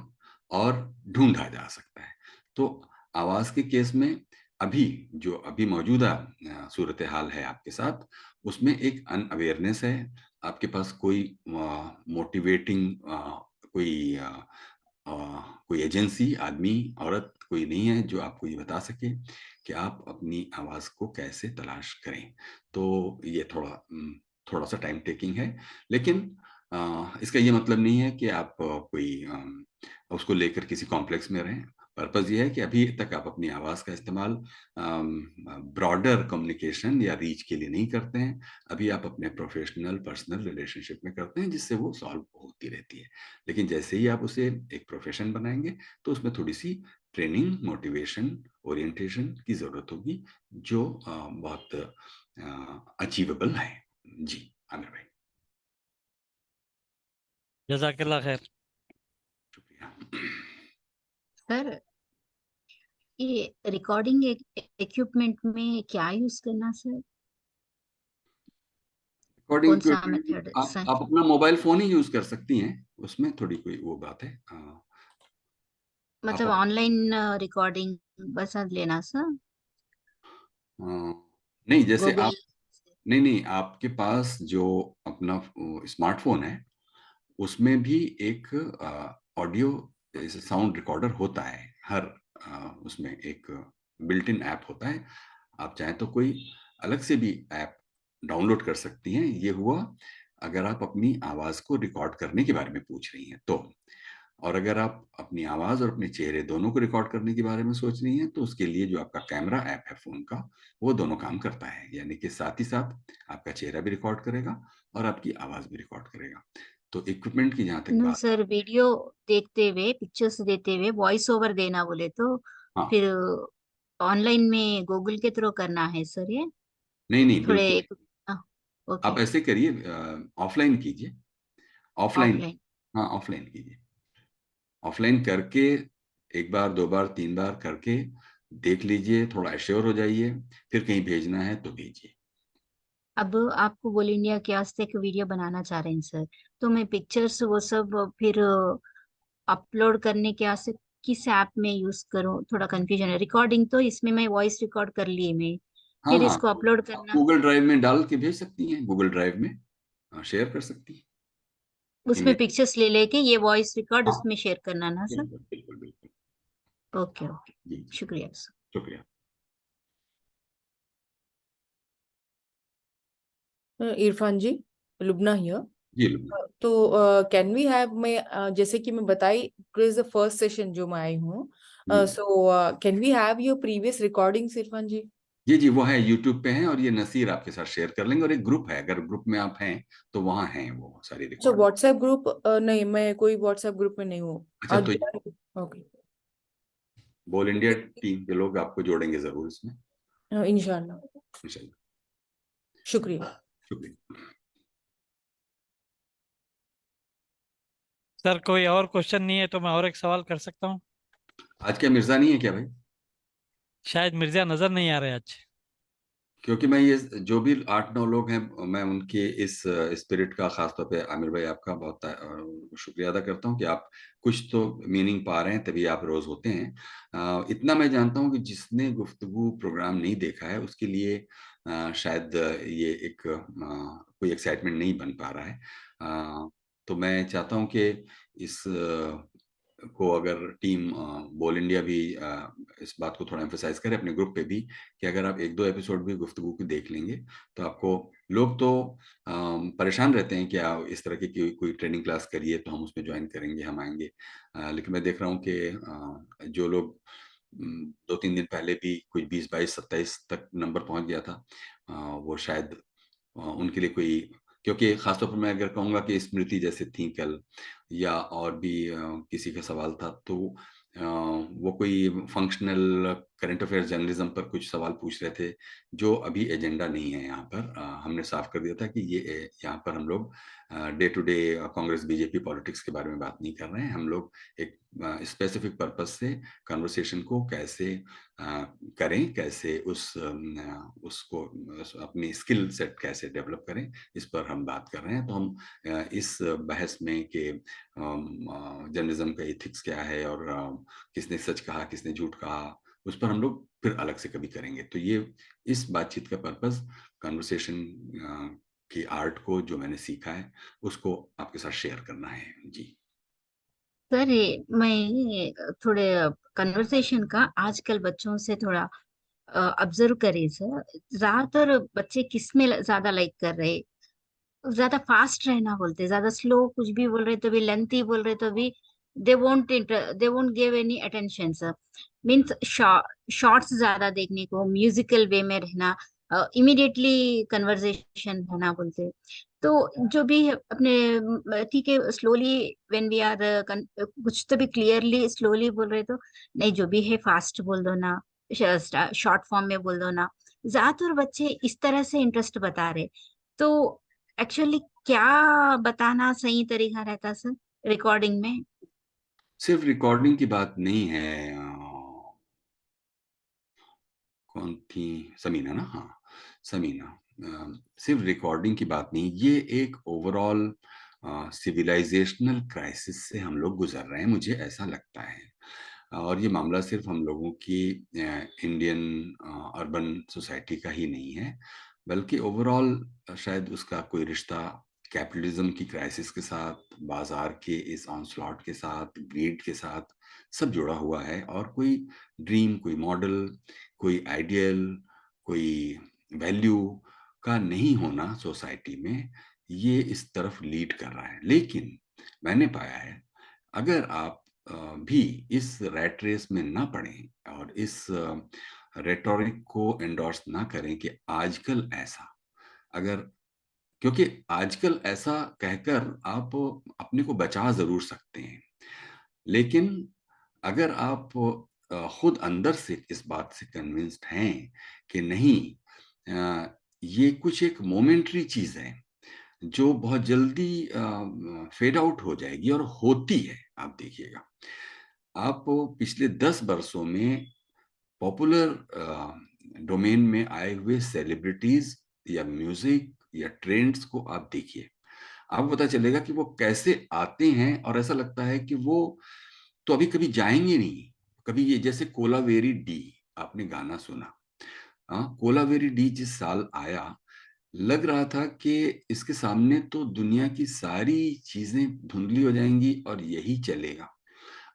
और ढूंढा जा सकता है। तो आवाज के केस में अभी मौजूदा सूरत हाल है आपके साथ, उसमें एक अनअवेयरनेस है। आपके पास कोई मोटिवेटिंग कोई एजेंसी, आदमी, औरत कोई नहीं है जो आपको ये बता सके कि आप अपनी आवाज को कैसे तलाश करें। तो ये थोड़ा सा टाइम टेकिंग है, लेकिन इसका ये मतलब नहीं है कि आप उसको लेकर किसी कॉम्प्लेक्स में रहें। पर्पस ये है कि अभी तक आप अपनी आवाज का इस्तेमाल ब्रॉडर कम्युनिकेशन या रीच के लिए नहीं करते हैं, अभी आप अपने प्रोफेशनल पर्सनल रिलेशनशिप में करते हैं, जिससे वो सॉल्व होती रहती है। लेकिन जैसे ही आप उसे एक प्रोफेशन बनाएंगे तो उसमें थोड़ी सी ट्रेनिंग, मोटिवेशन, ओरिएंटेशन की जरूरत होगी, जो बहुत अचीवेबल है। जी आमिर भाई, जज़ाकल्लाह खैर। शुक्रिया। सर, ये रिकॉर्डिंग इक्विपमेंट में क्या यूज करना सर? रिकॉर्डिंग कौन सा मेथड आप अपना मोबाइल फोन ही यूज कर सकती हैं, उसमें थोड़ी कोई वो बात है। मतलब ऑनलाइन रिकॉर्डिंग बस लेना सर? नहीं, जैसे गूगल? आप नहीं, आपके पास जो अपना स्मार्टफोन है उसमें भी एक ऑडियो साउंड रिकॉर्डर होता है। हर उसमें एक बिल्ट इन ऐप होता है। आप चाहें तो कोई अलग से भी ऐप डाउनलोड कर सकती हैं। ये हुआ अगर आप अपनी आवाज को रिकॉर्ड करने के बारे में पूछ रही हैं तो। और अगर आप अपनी आवाज और अपने चेहरे दोनों को रिकॉर्ड करने के बारे में सोच रही हैं तो उसके लिए जो आपका कैमरा ऐप है फोन का, वो दोनों काम करता है। यानी कि साथ ही साथ आपका चेहरा भी रिकॉर्ड करेगा और आपकी आवाज भी रिकॉर्ड करेगा। तो इक्विपमेंट की जहां तक नो बात, सर, वीडियो देखते हुए, पिक्चर्स देते हुए वॉइस ओवर देना बोले तो हाँ, फिर ऑनलाइन में गूगल के थ्रू करना है सर ये? नहीं नहीं, थोड़े बिल्कुल एक ओके। आप ऐसे करिए, ऑफलाइन कीजिए। Offline, offline? हाँ ऑफलाइन कीजिए। ऑफलाइन करके एक बार, दो बार, तीन बार करके देख लीजिए, थोड़ा एश्योर हो जाइए, फिर कहीं भेजना है तो भेजिए। अब आपको बोल इंडिया के वास्ते एक वीडियो बनाना चाह रहे हैं सर, तो मैं पिक्चर्स वो सब फिर अपलोड करने के वास्ते किस ऐप में यूज करूं? थोड़ा कंफ्यूजन है। रिकॉर्डिंग तो इसमें मैं वॉइस रिकॉर्ड कर लिए मैं, हाँ फिर हाँ, इसको अपलोड करना, गूगल ड्राइव में डाल के भेज सकती हैं, गूगल ड्राइव में शेयर कर सकती हैं उसमें इमेज। पिक्चर्स ले लेके ये वॉइस रिकॉर्ड हाँ, उसमें शेयर करना ना सर? बिल्कुल बिल्कुल बिल्कुल। ओके ओके, जी जी, शुक्रिया सर। शुक्रिया। इरफान जी, लुबना हियर। जी लुबना। तो कैन वी हैव, मैं जैसे कि मैं बताई, इज द फर्स्ट सेशन जो मैं आई हूँ, so can we have your previous recordings Irfan ji? जी जी, वो है यूट्यूब पे है, और ये नसीर आपके साथ शेयर कर लेंगे। और एक ग्रुप है, अगर ग्रुप में आप हैं तो वहाँ हैं वो सारी अच्छा, रिकॉर्ड। WhatsApp group? नहीं, मैं कोई व्हाट्सएप ग्रुप में नहीं हूँ। अच्छा, तो ओके, बोल इंडिया टीम के लोग आपको जोड़ेंगे जरूर इसमें, इंशाल्लाह। इंशाल्लाह। शुक्रिया। शुक्रिया। सर कोई और क्वेश्चन नहीं है तो मैं और एक सवाल कर सकता हूँ? आज क्या मिर्जा नहीं है क्या भाई? शायद मिर्जा नजर नहीं आ रहे आज। क्योंकि मैं ये जो भी 8-9 लोग हैं, मैं उनके इस स्पिरिट का, खासतौर पे आमिर भाई आपका बहुत शुक्रिया अदा करता हूँ कि आप कुछ तो मीनिंग पा रहे हैं, तभी आप रोज होते हैं। इतना मैं जानता हूँ कि जिसने गुफ्तगू प्रोग्राम नहीं देखा है उसके लिए शायद ये एक कोई एक्साइटमेंट नहीं बन पा रहा है। तो मैं चाहता हूँ कि इस को अगर टीम बोल इंडिया भी इस बात को थोड़ा एम्फेसाइज करे अपने ग्रुप पे भी, कि अगर आप एक दो एपिसोड भी गुफ्तगू की देख लेंगे तो आपको, लोग तो परेशान रहते हैं कि आप इस तरह की कोई ट्रेनिंग क्लास करिए तो हम उसमें ज्वाइन करेंगे, हम आएंगे। लेकिन मैं देख रहा हूँ कि जो लोग 2-3 दिन पहले भी कुछ 20, 22, 27 तक नंबर पहुंच गया था, वो शायद उनके लिए कोई, क्योंकि खासतौर पर मैं अगर कहूँगा कि स्मृति जैसे थी कल, या और भी किसी का सवाल था, तो वो कोई फंक्शनल करंट अफेयर्स जर्नलिज्म पर कुछ सवाल पूछ रहे थे, जो अभी एजेंडा नहीं है यहाँ पर। हमने साफ कर दिया था कि ये यहाँ पर हम लोग day to day Congress BJP politics के बारे में बात नहीं कर रहे हैं। हम लोग एक स्पेसिफिक पर्पस से कन्वर्सेशन को कैसे करें, कैसे उसको अपनी स्किल सेट कैसे डेवलप करें, इस पर हम बात कर रहे हैं। तो हम इस बहस में कि जर्नलिज्म का एथिक्स क्या है और किसने सच कहा किसने झूठ कहा, उस पर हम लोग फिर अलग से कभी करेंगे। तो ये इस बातचीत का पर्पस कन्वर्सेशन की आर्ट को, जो मैंने सीखा है, उसको आपके साथ शेयर करना है। जी सर मैं थोड़े कन्वर्सेशन का आजकल बच्चों से थोड़ा ऑब्जर्व करी सर। ज्यादातर बच्चे किस में ज्यादा लाइक कर रहे? ज्यादा फास्ट रहना बोलते, ज्यादा स्लो कुछ भी बोल रहे तो भी, लेंथी बोल रहे तो भी they won't give any attention sir. Means shorts ज्यादा देखने को, म्यूजिकल वे में रहना, इमिडिएटली कन्वर्सेशन रहना बोलते। तो जो भी अपने ठीक है, स्लोली व्हेन वी आर कुछ तो भी क्लियरली स्लोली बोल रहे तो नहीं, जो भी है फास्ट बोल दो ना, शॉर्ट फॉर्म में बोल दो ना। ज्यादातर बच्चे इस तरह से इंटरेस्ट बता रहे, तो एक्चुअली क्या बताना सही तरीका रहता सर रिकॉर्डिंग में? सिर्फ रिकॉर्डिंग की बात नहीं है। कौन थी? समीना ना? हाँ, समीना। सिर्फ रिकॉर्डिंग की बात नहीं, ये एक ओवरऑल सिविलाइजेशनल क्राइसिस से हम लोग गुजर रहे हैं, मुझे ऐसा लगता है। और ये मामला सिर्फ हम लोगों की इंडियन अर्बन सोसाइटी का ही नहीं है, बल्कि ओवरऑल शायद उसका कोई रिश्ता कैपिटलिज्म की क्राइसिस के साथ, बाजार के इस ऑनस्लॉट के साथ, ग्रीड के साथ सब जुड़ा हुआ है। और कोई ड्रीम, कोई मॉडल, कोई आइडियल, कोई वैल्यू का नहीं होना सोसाइटी में, ये इस तरफ लीड कर रहा है। लेकिन मैंने पाया है, अगर आप भी इस रैट रेस में ना पड़ें और इस रेटोरिक को एंडोर्स ना करें कि आजकल ऐसा, अगर, क्योंकि आजकल ऐसा कहकर आप अपने को बचा जरूर सकते हैं, लेकिन अगर आप खुद अंदर से इस बात से कन्विंस्ड हैं कि नहीं, ये कुछ एक मोमेंटरी चीज है जो बहुत जल्दी फेड आउट हो जाएगी, और होती है। आप देखिएगा, आप पिछले 10 वर्षों में पॉपुलर डोमेन में आए हुए सेलिब्रिटीज या म्यूजिक या ट्रेंड्स को आप देखिए, आपको पता चलेगा कि वो कैसे आते हैं, और ऐसा लगता है कि वो तो अभी कभी जाएंगे नहीं कभी। ये जैसे कोलावेरी डी, आपने गाना सुना, कोलावेरी डी जिस साल आया, लग रहा था कि इसके सामने तो दुनिया की सारी चीजें धुंधली हो जाएंगी और यही चलेगा।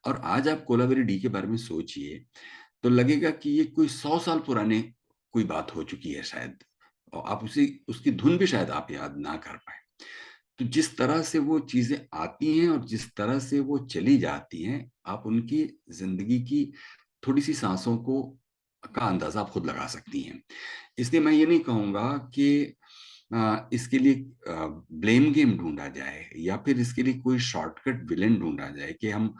और आज आप कोलावेरी डी के बारे में सोचिए तो लगेगा कि ये कोई 100 साल पुराने कोई बात हो चुकी है शायद, और आप उसकी धुन भी शायद आप याद ना कर पाए। तो जिस तरह से वो चीजें आती हैं और जिस तरह से वो चली जाती हैं, आप उनकी जिंदगी की थोड़ी सी सांसों का अंदाजा आप खुद लगा सकती हैं। इसलिए मैं ये नहीं कहूंगा कि इसके लिए ब्लेम गेम ढूंढा जाए या फिर इसके लिए कोई शॉर्टकट विलेन ढूंढा जाए कि हम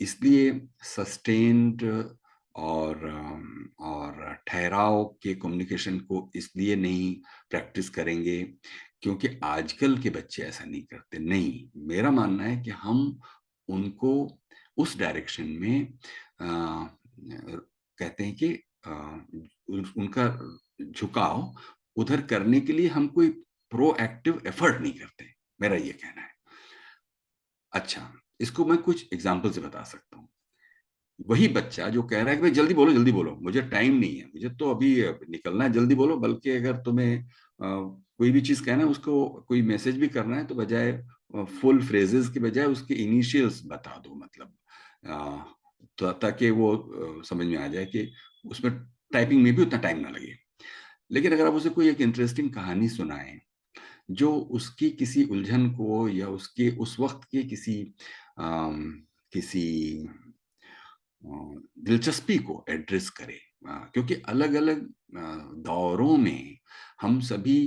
इसलिए सस्टेन्ड और ठहराव के कम्युनिकेशन को इसलिए नहीं प्रैक्टिस करेंगे क्योंकि आजकल के बच्चे ऐसा नहीं करते। नहीं, मेरा मानना है कि हम उनको उस डायरेक्शन में कहते हैं कि उनका झुकाव उधर करने के लिए हम कोई प्रोएक्टिव एफर्ट नहीं करते, मेरा ये कहना है। अच्छा, इसको मैं कुछ एग्जांपल से बता सकता हूँ। वही बच्चा जो कह रहा है कि भाई जल्दी बोलो, मुझे टाइम नहीं है, मुझे तो अभी निकलना है, जल्दी बोलो, बल्कि अगर तुम्हें कोई भी चीज कहना है, उसको कोई मैसेज भी करना है, तो बजाय फुल फ्रेजेस के बजाय उसके इनिशियल्स बता दो, मतलब तो ताकि वो समझ में आ जाए कि उसमें टाइपिंग में भी उतना टाइम ना लगे। लेकिन अगर आप उसे कोई एक इंटरेस्टिंग कहानी सुनाएं जो उसकी किसी उलझन को या उसके उस वक्त के किसी दिलचस्पी को एड्रेस करे, क्योंकि अलग अलग दौरों में हम सभी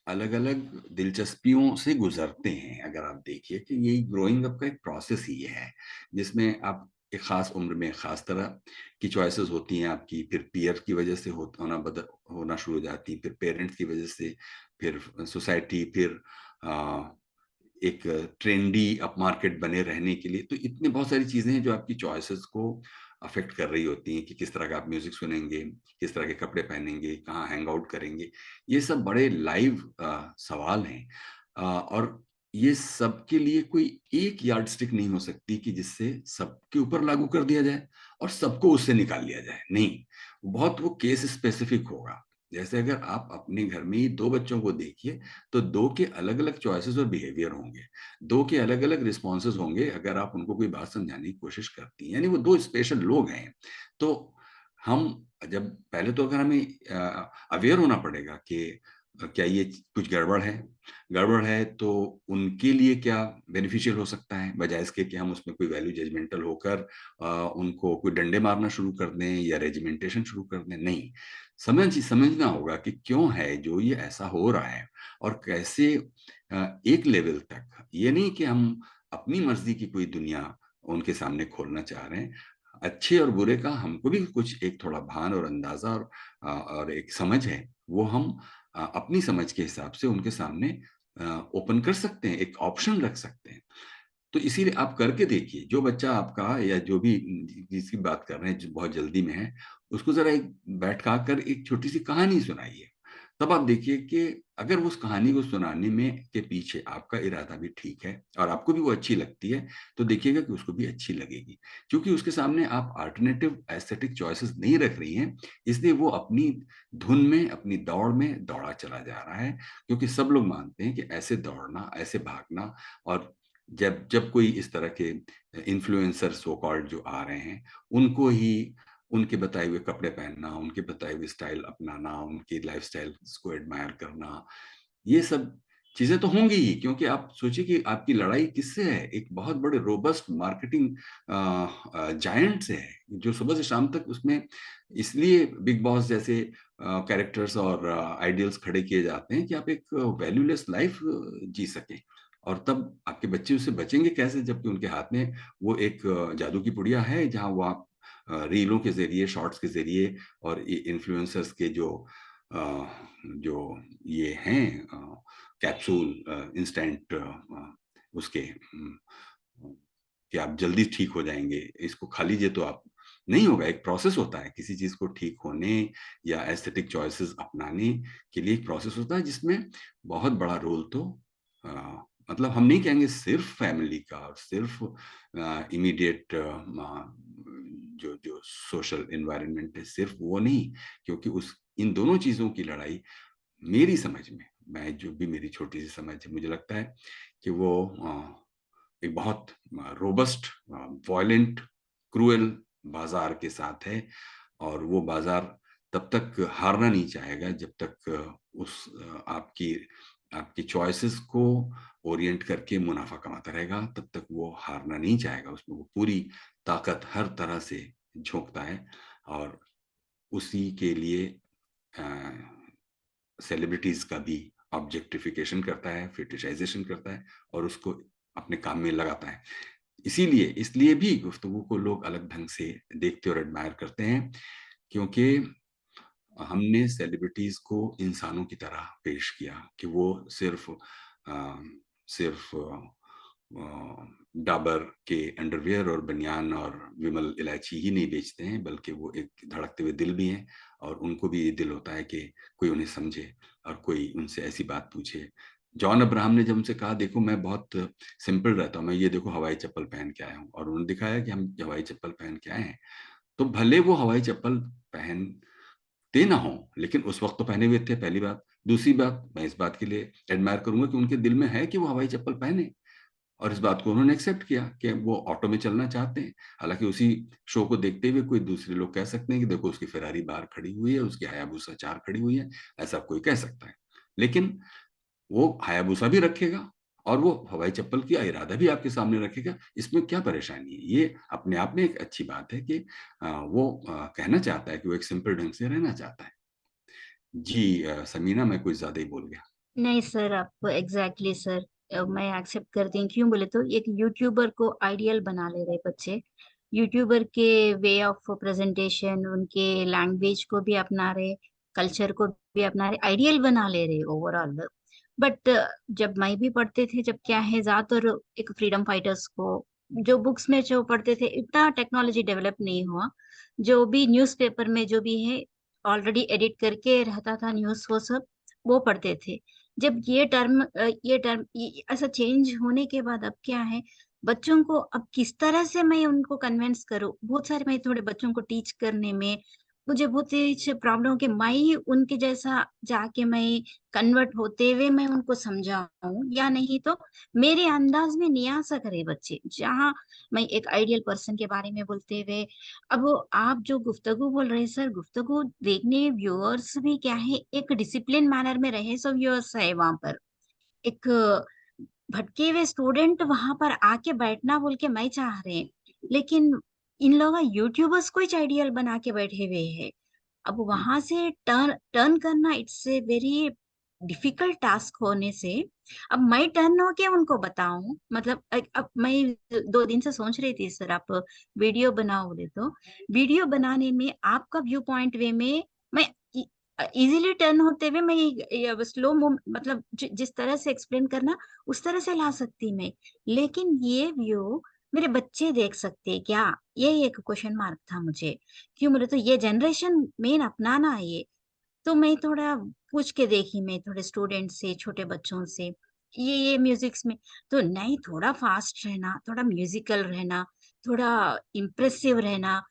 अलग अलग दिलचस्पियों से गुजरते हैं। अगर आप देखिए कि ये ग्रोइंग अप का एक प्रोसेस ही है जिसमें आप एक खास उम्र में खास तरह की चॉइसेस होती हैं आपकी, फिर पीयर की वजह से होना शुरू हो जाती, फिर पेरेंट्स की वजह से, फिर सोसाइटी, फिर एक ट्रेंडी अप मार्केट बने रहने के लिए। तो इतने बहुत सारी चीजें हैं जो आपकी चॉइसेस को अफेक्ट कर रही होती हैं कि किस तरह का आप म्यूजिक सुनेंगे, किस तरह के कपड़े पहनेंगे, कहाँ हैंग आउट करेंगे। ये सब बड़े लाइव सवाल हैं, और ये सबके लिए कोई एक यार्ड स्टिक नहीं हो सकती कि जिससे सबके ऊपर लागू कर दिया जाए और सबको उससे निकाल लिया जाए। नहीं, बहुत वो केस स्पेसिफिक होगा। जैसे अगर आप अपने घर में ही 2 बच्चों को देखिए तो 2 के अलग अलग चॉइसेस और बिहेवियर होंगे, 2 के अलग अलग रिस्पॉन्सेज होंगे अगर आप उनको कोई बात समझाने की कोशिश करती हैं। यानी वो 2 स्पेशल लोग हैं। तो हम जब पहले तो अगर हमें अवेयर होना पड़ेगा कि क्या ये कुछ गड़बड़ है तो उनके लिए क्या बेनिफिशियल हो सकता है, बजाय इसके कि हम उसमें कोई वैल्यू जजमेंटल होकर उनको कोई डंडे मारना शुरू कर दें या रेजिमेंटेशन शुरू कर दें। नहीं, समझना होगा कि क्यों है जो ये ऐसा हो रहा है, और कैसे एक लेवल तक, ये नहीं कि हम अपनी मर्जी की कोई दुनिया उनके सामने खोलना चाह रहे हैं। अच्छे और बुरे का हमको भी कुछ एक थोड़ा भान और अंदाजा और एक समझ है, वो हम अपनी समझ के हिसाब से उनके सामने ओपन कर सकते हैं, एक ऑप्शन रख सकते हैं। तो इसीलिए आप करके देखिए, जो बच्चा आपका या जो भी जिसकी बात कर रहे हैं जो बहुत जल्दी में है, उसको जरा एक बैठा कर एक छोटी सी कहानी सुनाइए। तब आप देखिए कि अगर उस कहानी को सुनाने में के पीछे आपका इरादा भी ठीक है और आपको भी वो अच्छी लगती है, तो देखिएगा कि उसको भी अच्छी लगेगी, क्योंकि उसके सामने आप अल्टरनेटिव एस्थेटिक चॉइसेस नहीं रख रही हैं, इसलिए वो अपनी धुन में, अपनी दौड़ में दौड़ा चला जा रहा है। क्योंकि सब लोग मानते हैं कि ऐसे दौड़ना, ऐसे भागना, और जब जब कोई इस तरह के इन्फ्लुएंसर सो कॉल्ड जो आ रहे हैं, उनको ही उनके बताए हुए कपड़े पहनना, उनके बताए हुए स्टाइल अपनाना, उनकी लाइफस्टाइल को एडमायर करना, ये सब चीजें तो होंगी ही। क्योंकि आप सोचिए कि आपकी लड़ाई किससे है? एक बहुत बड़े रोबस्ट मार्केटिंग जायंट से है, जो सुबह से शाम तक उसमें इसलिए बिग बॉस जैसे कैरेक्टर्स और आइडियल्स खड़े किए जाते हैं कि आप एक वैल्यूलेस लाइफ जी सकें। और तब आपके बच्चे उससे बचेंगे कैसे, जबकि उनके हाथ में वो एक जादू की पुड़िया है, जहां वो आप रीलों के जरिए, शॉर्ट्स के जरिए और इन्फ्लुएंसर्स के जो ये हैं कैप्सूल, इंस्टेंट उसके कि आप जल्दी ठीक हो जाएंगे, इसको खा लीजिए तो आप, नहीं होगा। एक प्रोसेस होता है किसी चीज को ठीक होने या एस्थेटिक चॉइसेस अपनाने के लिए, एक प्रोसेस होता है जिसमें बहुत बड़ा रोल तो मतलब हम नहीं कहेंगे सिर्फ फैमिली का और सिर्फ इमीडिएट जो जो सोशल एनवायरनमेंट है, सिर्फ वो नहीं। क्योंकि उस इन दोनों चीजों की लड़ाई मेरी समझ में, मैं जो भी मेरी छोटी सी समझ है, मुझे लगता है कि वो एक बहुत रोबस्ट, वायलेंट, क्रूएल बाजार के साथ है। और वो बाजार तब तक हारना नहीं चाहेगा जब तक उस आपकी चॉइसेस को ओरिएंट करके मुनाफा कमाता रहेगा, तब तक वो हारना नहीं चाहेगा। उसमें वो पूरी ताकत हर तरह से झोंकता है और उसी के लिए सेलिब्रिटीज का भी ऑब्जेक्टिफिकेशन करता है, फिटिशाइजेशन करता है और उसको अपने काम में लगाता है। इसलिए भी गुफ्तगू को लोग अलग ढंग से देखते और एडमायर करते हैं, क्योंकि हमने सेलिब्रिटीज को इंसानों की तरह पेश किया कि वो सिर्फ डाबर के अंडरवियर और बनियान और विमल इलायची ही नहीं बेचते हैं, बल्कि वो एक धड़कते हुए दिल भी हैं और उनको भी ये दिल होता है कि कोई उन्हें समझे और कोई उनसे ऐसी बात पूछे। जॉन अब्राहम ने जब उनसे कहा, देखो मैं बहुत सिंपल रहता हूँ, मैं ये देखो हवाई चप्पल पहन के आया हूँ, और उन्होंने दिखाया कि हम हवाई चप्पल पहन के आए हैं, तो भले वो हवाई चप्पल पहनते ना हो, लेकिन उस वक्त तो पहने हुए थे, पहली बात। दूसरी बात, मैं इस बात के लिए एडमायर करूंगा कि उनके दिल में है कि वो हवाई चप्पल पहने, और इस बात को उन्होंने एक्सेप्ट किया कि वो ऑटो में चलना चाहते हैं। हालांकि उसी शो को देखते हुए कोई दूसरे लोग कह सकते हैं कि देखो उसकी फेरारी बाहर खड़ी हुई है, उसकी हायाबुसा 4 खड़ी हुई है, ऐसा कोई कह सकता है। लेकिन वो हायाबुसा भी रखेगा और वो हवाई चप्पल की इरादा भी आपके सामने रखेगा, इसमें क्या परेशानी है? ये अपने आप में एक अच्छी बात है कि वो कहना चाहता है कि वो एक सिंपल ढंग से रहना चाहता है। जी समीना, मैं कुछ ज्यादा ही बोल गया। नहीं सर, आप एग्जैक्टली सर, मैं एक्सेप्ट करती हूँ। क्यों बोले तो एक यूट्यूबर को आइडियल बना ले रहे बच्चे, यूट्यूबर के वे ऑफ प्रेजेंटेशन, उनके लैंग्वेज को भी अपना रहे, कल्चर को भी अपना रहे, आइडियल बना ले रहे ओवरऑल। बट जब मैं भी पढ़ते थे, जब क्या है, ज्यादातर एक फ्रीडम फाइटर्स को जो बुक्स में जो पढ़ते थे, इतना टेक्नोलॉजी डेवलप नहीं हुआ। जो भी न्यूज़पेपर में जो भी है ऑलरेडी एडिट करके रहता था न्यूज़, वो सब वो पढ़ते थे। जब ये टर्म ऐसा चेंज होने के बाद अब क्या है, बच्चों को अब किस तरह से मैं उनको कन्विंस करूं, बहुत सारे मैं थोड़े बच्चों को टीच करने में मुझे बहुत ही प्रॉब्लम हो कि मैं ही उनके जैसा जाके मैं कन्वर्ट होते हुए मैं उनको समझाऊं, या नहीं तो मेरे अंदाज में नहीं आ सक रहे बच्चे, जहाँ मैं एक आइडियल पर्सन के बारे में बोलते हुए। अब आप जो गुफ्तगू बोल रहे हैं सर, गुफ्तगू देखने व्यूअर्स भी क्या है, एक डिसिप्लिन मैनर में रहे, सब व्यूअर्स है वहां पर। एक भटके हुए स्टूडेंट वहां पर आके बैठना बोल के मैं चाह रहे हैं, लेकिन इन लोग यूट्यूबर्स को ही आइडियल बना के बैठे हुए हैं। अब वहां से टर्न टर्न करना, it's a very difficult task होने से, अब मैं टर्न होके उनको बताऊं, मतलब अब मैं 2 दिन से सोच रही थी सर, आप वीडियो बनाओ बोले तो वीडियो बनाने में आपका व्यू पॉइंट वे में मैं इजीली टर्न होते हुए मैं स्लो मतलब जिस तरह से एक्सप्लेन करना उस तरह से ला सकती मैं, लेकिन ये व्यू मेरे बच्चे देख सकते क्या? ये एक क्वेश्चन मार्क था मुझे। क्यों बोले तो ये जनरेशन मेन अपनाना है, ये तो मैं थोड़ा पूछ के देखी, मैं थोड़े स्टूडेंट से, छोटे बच्चों से, ये म्यूजिक्स में तो नहीं, थोड़ा फास्ट रहना, थोड़ा म्यूजिकल रहना, थोड़ा इम्प्रेसिव रहना,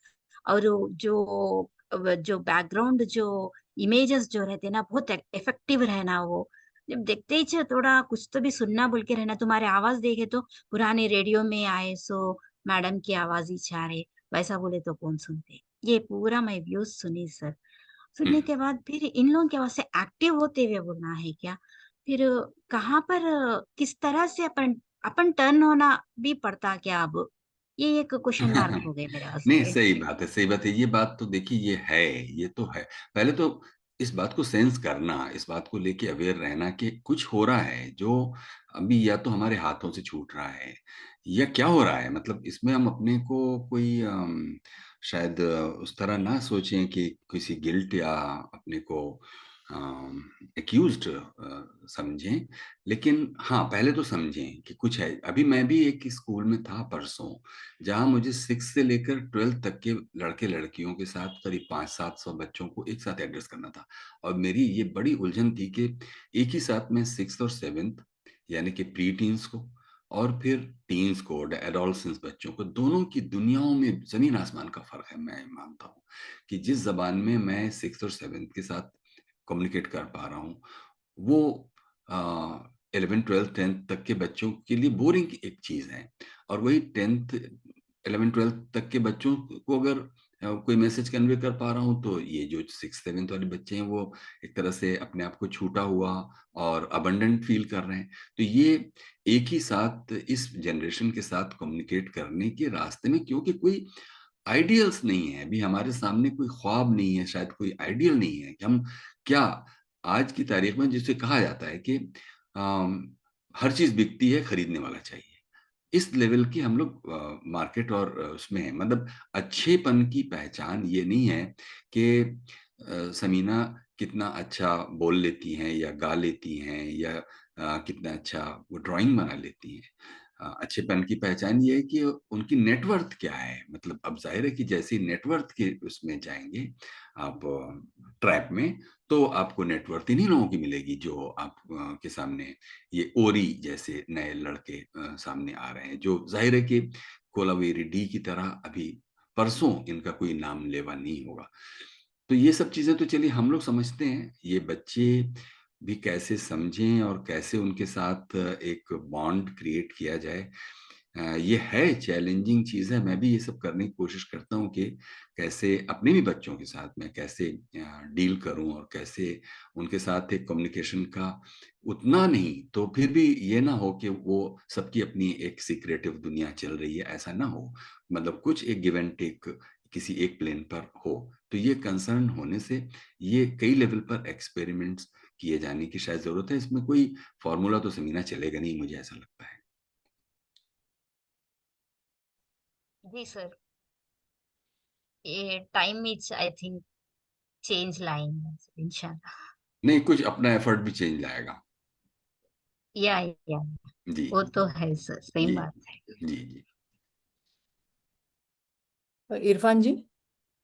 और जो बैकग्राउंड जो इमेजेस जो रहते हैं ना, बहुत इफेक्टिव रहना। वो जब देखते ही थोड़ा कुछ तो भी सुनना बोल के रहना। तुम्हारे आवाज देखे तो पुराने रेडियो में आए सो मैडम की आवाज ही चाह रहे, वैसा बोले तो कौन सुनते। ये पूरा मैं व्यूज सुनी सर। सुनने के बाद फिर इन लोगों के वहां से एक्टिव होते हुए बोलना है क्या, फिर कहाँ पर किस तरह से अपन अपन टर्न होना भी पड़ता क्या अब, ये एक क्वेश्चन मार्क हो गए मेरे नहीं, वास्ते। सही बात है, सही बात है। ये बात तो देखिए, ये है, ये तो है। पहले तो इस बात को सेंस करना, इस बात को लेके अवेयर रहना कि कुछ हो रहा है जो अभी या तो हमारे हाथों से छूट रहा है, या क्या हो रहा है। मतलब इसमें हम अपने को कोई शायद उस तरह ना सोचें कि किसी गिल्ट या अपने को एक्यूज्ड समझें। लेकिन हाँ, पहले तो समझें कि कुछ है। अभी मैं भी एक स्कूल में था परसों, जहां मुझे 6 से लेकर 12 तक के लड़के लड़कियों के साथ करीब 500-700 बच्चों को एक साथ एड्रेस करना था। और मेरी ये बड़ी उलझन थी कि एक ही साथ में 6th और 7th यानी कि प्री टीन्स को और फिर टीन्स को, एडोलसेंस बच्चों को, दोनों की दुनियाओं में जमीन आसमान का फर्क है। मैं मानता हूँ कि जिस जबान में मैं 6th और 7th के साथ कम्युनिकेट कर पा रहा हूँ, वो 11th 12th 10th तक के बच्चों के लिए बोरिंग एक चीज है। और वही 10th 11th 12th तक के बच्चों को अगर कोई मैसेज कन्वे कर पा रहा हूँ, तो ये जो 6th 7th वाले बच्चे हैं वो एक तरह से अपने आप को छूटा हुआ और अबंडेंट फील कर रहे हैं। तो ये एक ही साथ इस जनरेशन के साथ कम्युनिकेट करने के रास्ते में, क्योंकि कोई आइडियल्स नहीं है, अभी हमारे सामने कोई ख्वाब नहीं है, शायद कोई आइडियल नहीं है कि हम क्या आज की तारीख में, जिसे कहा जाता है कि हर चीज बिकती है, खरीदने वाला चाहिए, इस लेवल की हम लोग मार्केट और उसमें है। मतलब अच्छेपन की पहचान ये नहीं है कि समीना कितना अच्छा बोल लेती हैं या गा लेती हैं या कितना अच्छा वो ड्राइंग बना लेती हैं। अच्छेपन की पहचान ये है कि उनकी नेटवर्थ क्या है। मतलब अब जाहिर है कि जैसे नेटवर्थ के उसमें जाएंगे आप ट्रैप में, तो आपको नेटवर्थ इन्हीं लोगों की मिलेगी जो आप के सामने ये ओरी जैसे नए लड़के सामने आ रहे हैं, जो जाहिर है कि कोलावेरी डी की तरह अभी परसों इनका कोई नाम लेवा नहीं होगा। तो ये सब चीजें तो चलिए हम लोग समझते हैं, ये बच्चे भी कैसे समझें और कैसे उनके साथ एक बॉन्ड क्रिएट किया जाए, ये है चैलेंजिंग चीज है। मैं भी ये सब करने की कोशिश करता हूँ कि कैसे अपने भी बच्चों के साथ मैं कैसे डील करूं और कैसे उनके साथ एक कम्युनिकेशन का उतना नहीं तो फिर भी ये ना हो कि वो सबकी अपनी एक सीक्रेटिव दुनिया चल रही है, ऐसा ना हो। मतलब कुछ एक गिव एंड टेक किसी एक प्लेन पर हो। तो ये कंसर्न होने से ये कई लेवल पर एक्सपेरिमेंट्स किए जाने की शायद जरूरत है। इसमें कोई फॉर्मूला तो समीना चलेगा नहीं, मुझे ऐसा लगता है। जी सर, ये time is I think change line इंशाल्लाह। नहीं, कुछ अपना एफर्ट भी चेंज लाएगा। या जी वो तो है सर, सेम जी बात है। जी जी इरफान जी।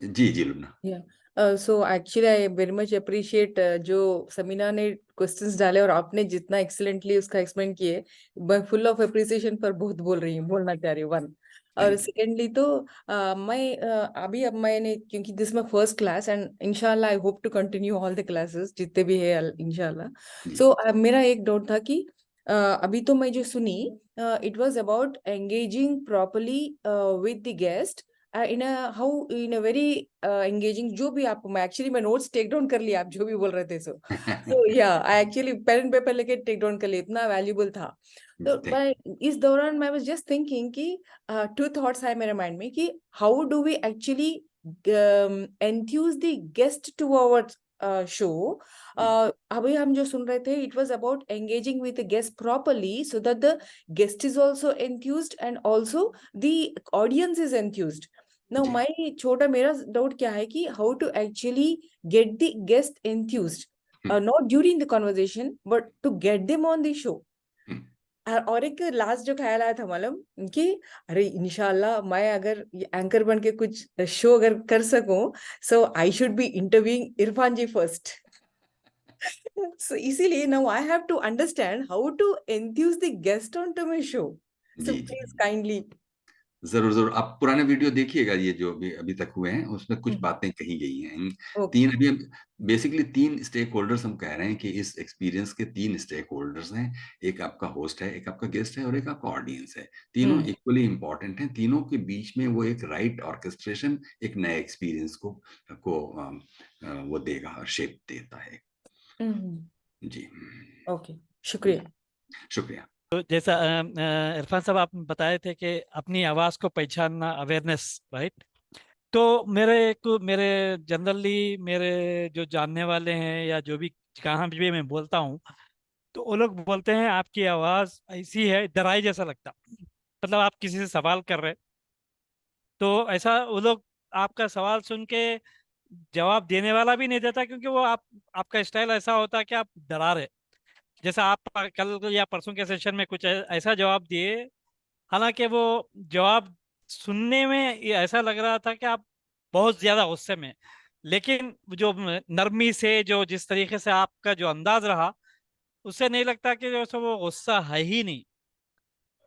जी जी Luna. So actually I very much appreciate जो समीना ने क्वेश्चंस डाले और आपने जितना एक्सीलेंटली उसका एक्सप्लेन किए, मैं फुल ऑफ अप्रिसिएशन पर बहुत बोल रही हूँ, बोलना चाह रही हूँ वन। और सेकेंडली तो अभी अब मैंने, क्योंकि this my first class and इंशाल्लाह I hope to continue all the classes जितने भी है इंशाल्लाह। सो मेरा एक डाउट था कि अभी तो मैं जो सुनी, it was about engaging properly with the guest in a very engaging. जो भी आप, मैं एक्चुअली मैं नोट्स टेक डाउन कर लिया आप जो भी बोल रहे थे। सो या I actually pen and paper लेके टेक डाउन कर लिया, इतना वैल्यूबल था। तो मैं इस दौरान मैं वाज जस्ट थिंकिंग कि टू थॉट्स आए मेरे माइंड में कि how do we actually enthuse the guest to our show. अभी हम जो सुन रहे थे, it was about engaging with the guest properly so that the guest is also enthused and also the audience is enthused. Now, छोटा मेरा doubt क्या है कि how to actually get the guest enthused, not during the conversation but to get them on the show. और एक last जो ख्याल आया था मालूम कि अरे इंशाल्लाह मैं अगर एंकर बन के कुछ शो अगर कर सकूं, so I should be interviewing Irfan ji first. So easily now I have to understand how to enthuse the guest onto my show. So जी जी please kindly. जरूर जरूर आप पुराने वीडियो देखिएगा, ये जो अभी अभी तक हुए हैं उसमें कुछ बातें कही गई हैं। इन तीन अभी बेसिकली 3 स्टेक होल्डर्स हम कह रहे हैं कि इस एक्सपीरियंस के 3 स्टेक होल्डर्स हैं। एक आपका होस्ट है, एक आपका गेस्ट है और एक आपका ऑडियंस है। तीनों इक्वली इंपॉर्टेंट हैं। तीनों के बीच में वो एक राइट ऑर्केस्ट्रेशन एक नए एक्सपीरियंस को वो देगा और शेप देता है। जी ओके, शुक्रिया। शुक्रिया। तो जैसा इरफान साहब आप बताए थे कि अपनी आवाज़ को पहचानना, अवेयरनेस, राइट। तो मेरे जनरली मेरे जो जानने वाले हैं या जो भी कहाँ भी मैं बोलता हूँ तो वो लोग बोलते हैं आपकी आवाज़ ऐसी है, डराई जैसा लगता, मतलब आप किसी से सवाल कर रहे तो ऐसा वो लोग आपका सवाल सुन के जवाब देने वाला भी नहीं देता, क्योंकि वो आपका स्टाइल ऐसा होता है कि आप डरा रहे। जैसा आप कल या परसों के सेशन में कुछ ऐसा जवाब दिए, हालांकि वो जवाब सुनने में ये ऐसा लग रहा था कि आप बहुत ज्यादा गुस्से में, लेकिन जो नरमी से जो जिस तरीके से आपका जो अंदाज रहा उससे नहीं लगता कि जो सो वो गुस्सा है ही नहीं।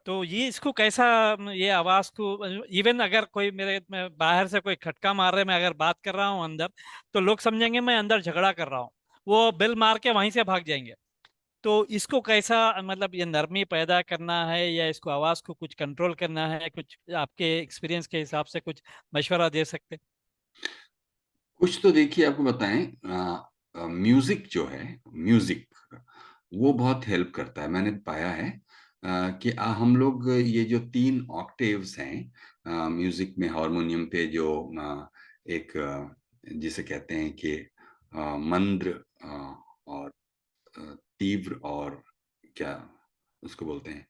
तो ये इसको कैसा, ये आवाज को इवन अगर कोई मैं बाहर से कोई खटका मार रहे मैं अगर बात कर रहा हूँ अंदर, तो लोग समझेंगे मैं अंदर झगड़ा कर रहा हूँ, वो बिल मार के वहीं से भाग जाएंगे। तो इसको कैसा, मतलब ये नरमी पैदा करना है या इसको आवाज को कुछ कंट्रोल करना है, कुछ आपके एक्सपीरियंस के हिसाब से कुछ मशवरा दे सकते? कुछ तो देखिए आपको बताएं, म्यूजिक जो है, म्यूजिक वो बहुत हेल्प करता है। मैंने पाया है कि हम लोग ये जो 3 ऑक्टेव्स हैं म्यूजिक में, हारमोनियम पे जो एक जिसे कहते हैं कि मंद्र और तीव्र और क्या उसको बोलते हैं,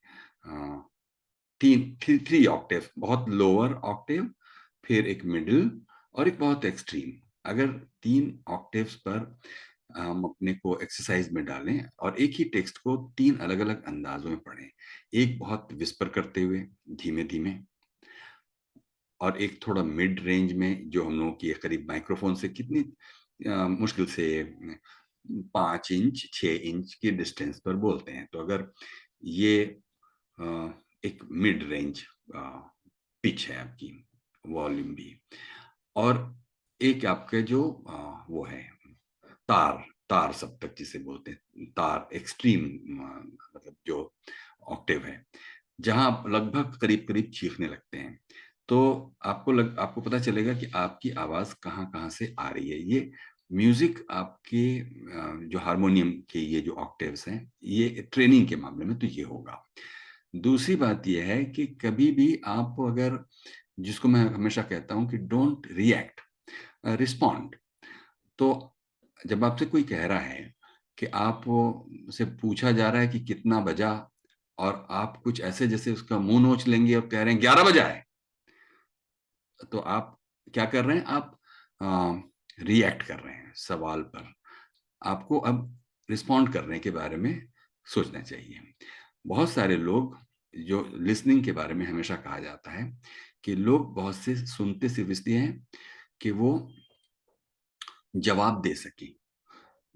3 ऑक्टेव, बहुत लोअर ऑक्टेव, फिर एक मिडिल और एक बहुत एक्सट्रीम। अगर 3 ऑक्टेव्स पर हम अपने को एक्सरसाइज में डालें और एक ही टेक्स्ट को 3 अलग अलग अंदाजों में पढ़ें, एक बहुत विस्पर करते हुए धीमे धीमे, और एक थोड़ा मिड रेंज में जो हम लोगों की करीब माइक्रोफोन से कितनी मुश्किल से 5 इंच 6 इंच की डिस्टेंस पर बोलते हैं। तो अगर ये एक मिड रेंज पिच है आपकी, वॉल्यूम भी, और एक आपके जो वो है तार सप्तक जिसे बोलते हैं, तार एक्सट्रीम, मतलब जो ऑक्टेव है जहां आप लगभग करीब करीब चीखने लगते हैं, तो आपको पता चलेगा कि आपकी आवाज कहाँ कहाँ से आ रही है। ये म्यूजिक आपके जो हारमोनियम के ये जो ऑक्टेव्स हैं, ये ट्रेनिंग के मामले में तो ये होगा। दूसरी बात यह है कि कभी भी आप अगर, जिसको मैं हमेशा कहता हूं कि डोंट रिएक्ट, रिस्पॉन्ड। तो जब आपसे कोई कह रहा है कि आप से पूछा जा रहा है कि कितना बजा, और आप कुछ ऐसे जैसे उसका मुंह नोच लेंगे और कह रहे हैं 11 बजा है, तो आप क्या कर रहे हैं, आप रिएक्ट कर रहे हैं सवाल पर। आपको अब रिस्पॉन्ड करने के बारे में सोचना चाहिए। बहुत सारे लोग, जो लिसनिंग के बारे में हमेशा कहा जाता है कि लोग बहुत से सुनते सिर्फ इसलिए हैं कि वो जवाब दे सके,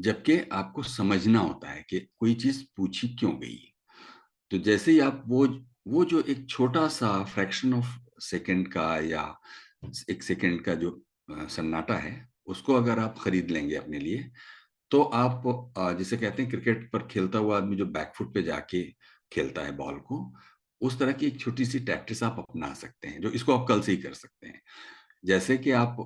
जबकि आपको समझना होता है कि कोई चीज पूछी क्यों गई। तो जैसे ही आप वो जो एक छोटा सा फ्रैक्शन ऑफ सेकंड का या 1 सेकंड का जो सन्नाटा है, उसको अगर आप खरीद लेंगे अपने लिए, तो आप जिसे कहते हैं क्रिकेट पर खेलता हुआ आदमी जो बैकफुट पे जाके खेलता है बॉल को, उस तरह की एक छोटी सी टैक्टिस आप अपना सकते हैं, जो इसको आप कल से ही कर सकते हैं। जैसे कि आप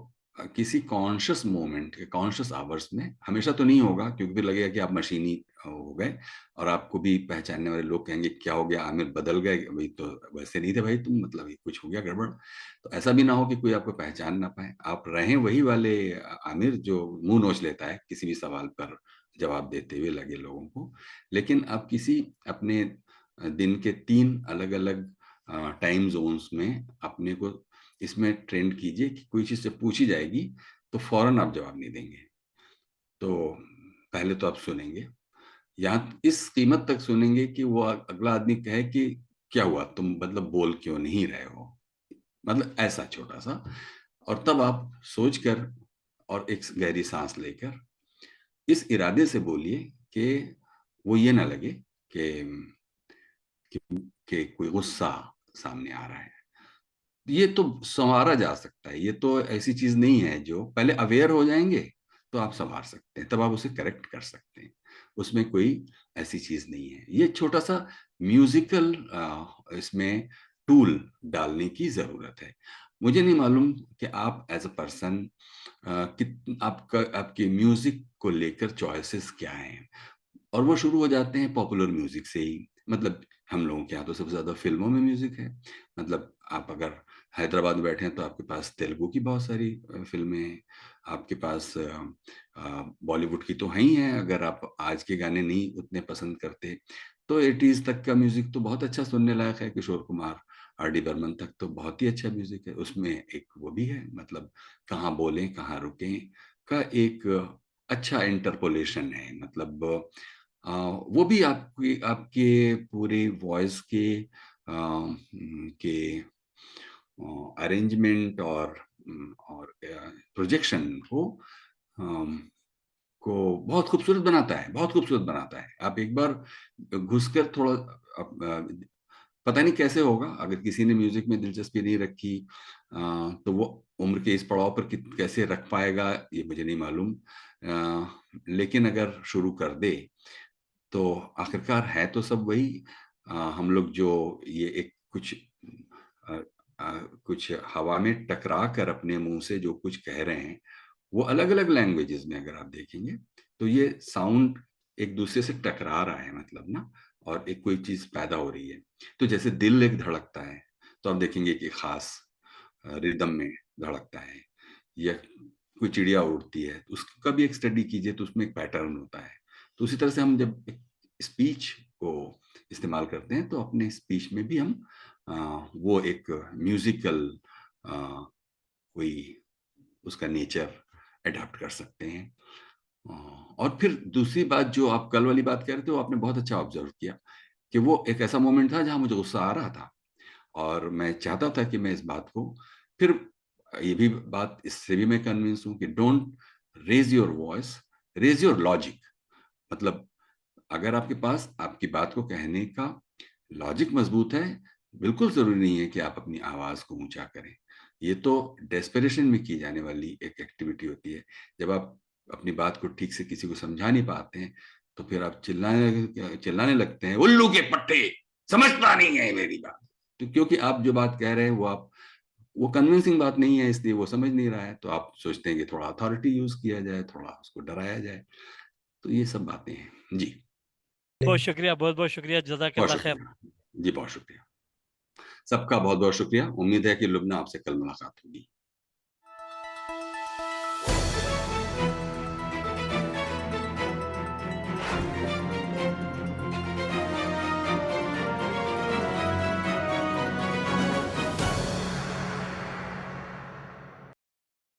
किसी कॉन्शियस मोमेंट, कॉन्शियस आवर्स में, हमेशा तो नहीं होगा क्योंकि फिर लगेगा कि आप मशीनी हो गए और आपको भी पहचानने वाले लोग कहेंगे क्या हो गया आमिर, बदल गए भाई, तो वैसे नहीं थे भाई तुम, मतलब कुछ हो गया गड़बड़। तो ऐसा भी ना हो कि कोई आपको पहचान ना पाए, आप रहें वही वाले आमिर जो मुंह नोच लेता है किसी भी सवाल पर जवाब देते हुए लगे लोगों को। लेकिन आप किसी अपने दिन के 3 अलग अलग टाइम जोन्स में अपने को इसमें ट्रेंड कीजिए कि कोई चीज से पूछी जाएगी तो फौरन आप जवाब नहीं देंगे। तो पहले तो आप सुनेंगे, यहाँ इस कीमत तक सुनेंगे कि वो अगला आदमी कहे कि क्या हुआ तुम, मतलब बोल क्यों नहीं रहे हो, मतलब ऐसा छोटा सा। और तब आप सोचकर और एक गहरी सांस लेकर इस इरादे से बोलिए कि वो ये ना लगे कि कोई गुस्सा सामने आ रहा है। ये तो संवारा जा सकता है, ये तो ऐसी चीज नहीं है, जो पहले अवेयर हो जाएंगे तो आप संवार सकते हैं, तब आप उसे करेक्ट कर सकते हैं, उसमें कोई ऐसी चीज नहीं है। ये छोटा सा म्यूजिकल इसमें टूल डालने की जरूरत है। मुझे नहीं मालूम कि आप एज अ पर्सन आपके म्यूजिक को लेकर चॉइसेस क्या हैं, और वो शुरू हो जाते हैं पॉपुलर म्यूजिक से ही। मतलब हम लोगों के यहाँ तो सबसे ज्यादा फिल्मों में म्यूजिक है। मतलब आप अगर हैदराबाद में बैठे हैं तो आपके पास तेलुगु की बहुत सारी फिल्में हैं, आपके पास बॉलीवुड की तो है ही है। अगर आप आज के गाने नहीं उतने पसंद करते तो 80s तक का म्यूजिक तो बहुत अच्छा सुनने लायक है। किशोर कुमार, आर डी बर्मन तक तो बहुत ही अच्छा म्यूजिक है। उसमें एक वो भी है, मतलब कहाँ बोलें कहाँ रुकें का एक अच्छा इंटरपोलेशन है। मतलब वो भी आपके पूरे वॉइस के अरेंजमेंट और प्रोजेक्शन को बहुत खूबसूरत बनाता है, बहुत खूबसूरत बनाता है। आप एक बार घुसकर थोड़ा पता नहीं कैसे होगा, अगर किसी ने म्यूजिक में दिलचस्पी नहीं रखी तो वो उम्र के इस पड़ाव पर कैसे रख पाएगा ये मुझे नहीं मालूम। लेकिन अगर शुरू कर दे तो आखिरकार है तो सब वही। हम लोग जो ये एक कुछ हवा में टकरा कर अपने मुंह से जो कुछ कह रहे हैं, वो अलग अलग लैंग्वेजेस में अगर आप देखेंगे तो ये साउंड एक दूसरे से टकरा रहा है, मतलब ना, और एक कोई चीज पैदा हो रही है। तो जैसे दिल एक धड़कता है तो आप देखेंगे कि खास रिदम में धड़कता है, या कोई चिड़िया उड़ती है तो उसका भी एक स्टडी कीजिए तो उसमें एक पैटर्न होता है। तो उसी तरह से हम जब स्पीच को इस्तेमाल करते हैं तो अपने स्पीच में भी हम वो एक म्यूजिकल कोई उसका नेचर अडॉप्ट कर सकते हैं। और फिर दूसरी बात जो आप कल वाली बात कह रहे थे, वो आपने बहुत अच्छा ऑब्जर्व किया कि वो एक ऐसा मोमेंट था जहां मुझे गुस्सा आ रहा था और मैं चाहता था कि मैं इस बात को फिर ये भी बात इससे भी मैं कन्विंस हूं कि don't raise your voice, raise your logic. मतलब अगर आपके पास आपकी बात को कहने का लॉजिक मजबूत है, बिल्कुल जरूरी नहीं है कि आप अपनी आवाज को ऊंचा करें। ये तो डेस्परेशन में की जाने वाली एक एक्टिविटी होती है। जब आप अपनी बात को ठीक से किसी को समझा नहीं पाते हैं तो फिर आप चिल्लाने लगते हैं, उल्लू के पट्टे, समझता नहीं है मेरी बात। तो क्योंकि आप जो बात कह रहे हैं वो कन्विंसिंग बात नहीं है, इसलिए वो समझ नहीं रहा है, तो आप सोचते हैं कि थोड़ा अथॉरिटी यूज किया जाए, थोड़ा उसको डराया जाए। तो ये सब बातें हैं जी। बहुत शुक्रिया, बहुत बहुत शुक्रिया, जज़ाकल्लाह खैर। जी बहुत शुक्रिया, सबका बहुत बहुत शुक्रिया। उम्मीद है कि लुब्ना आपसे कल मुलाकात होगी।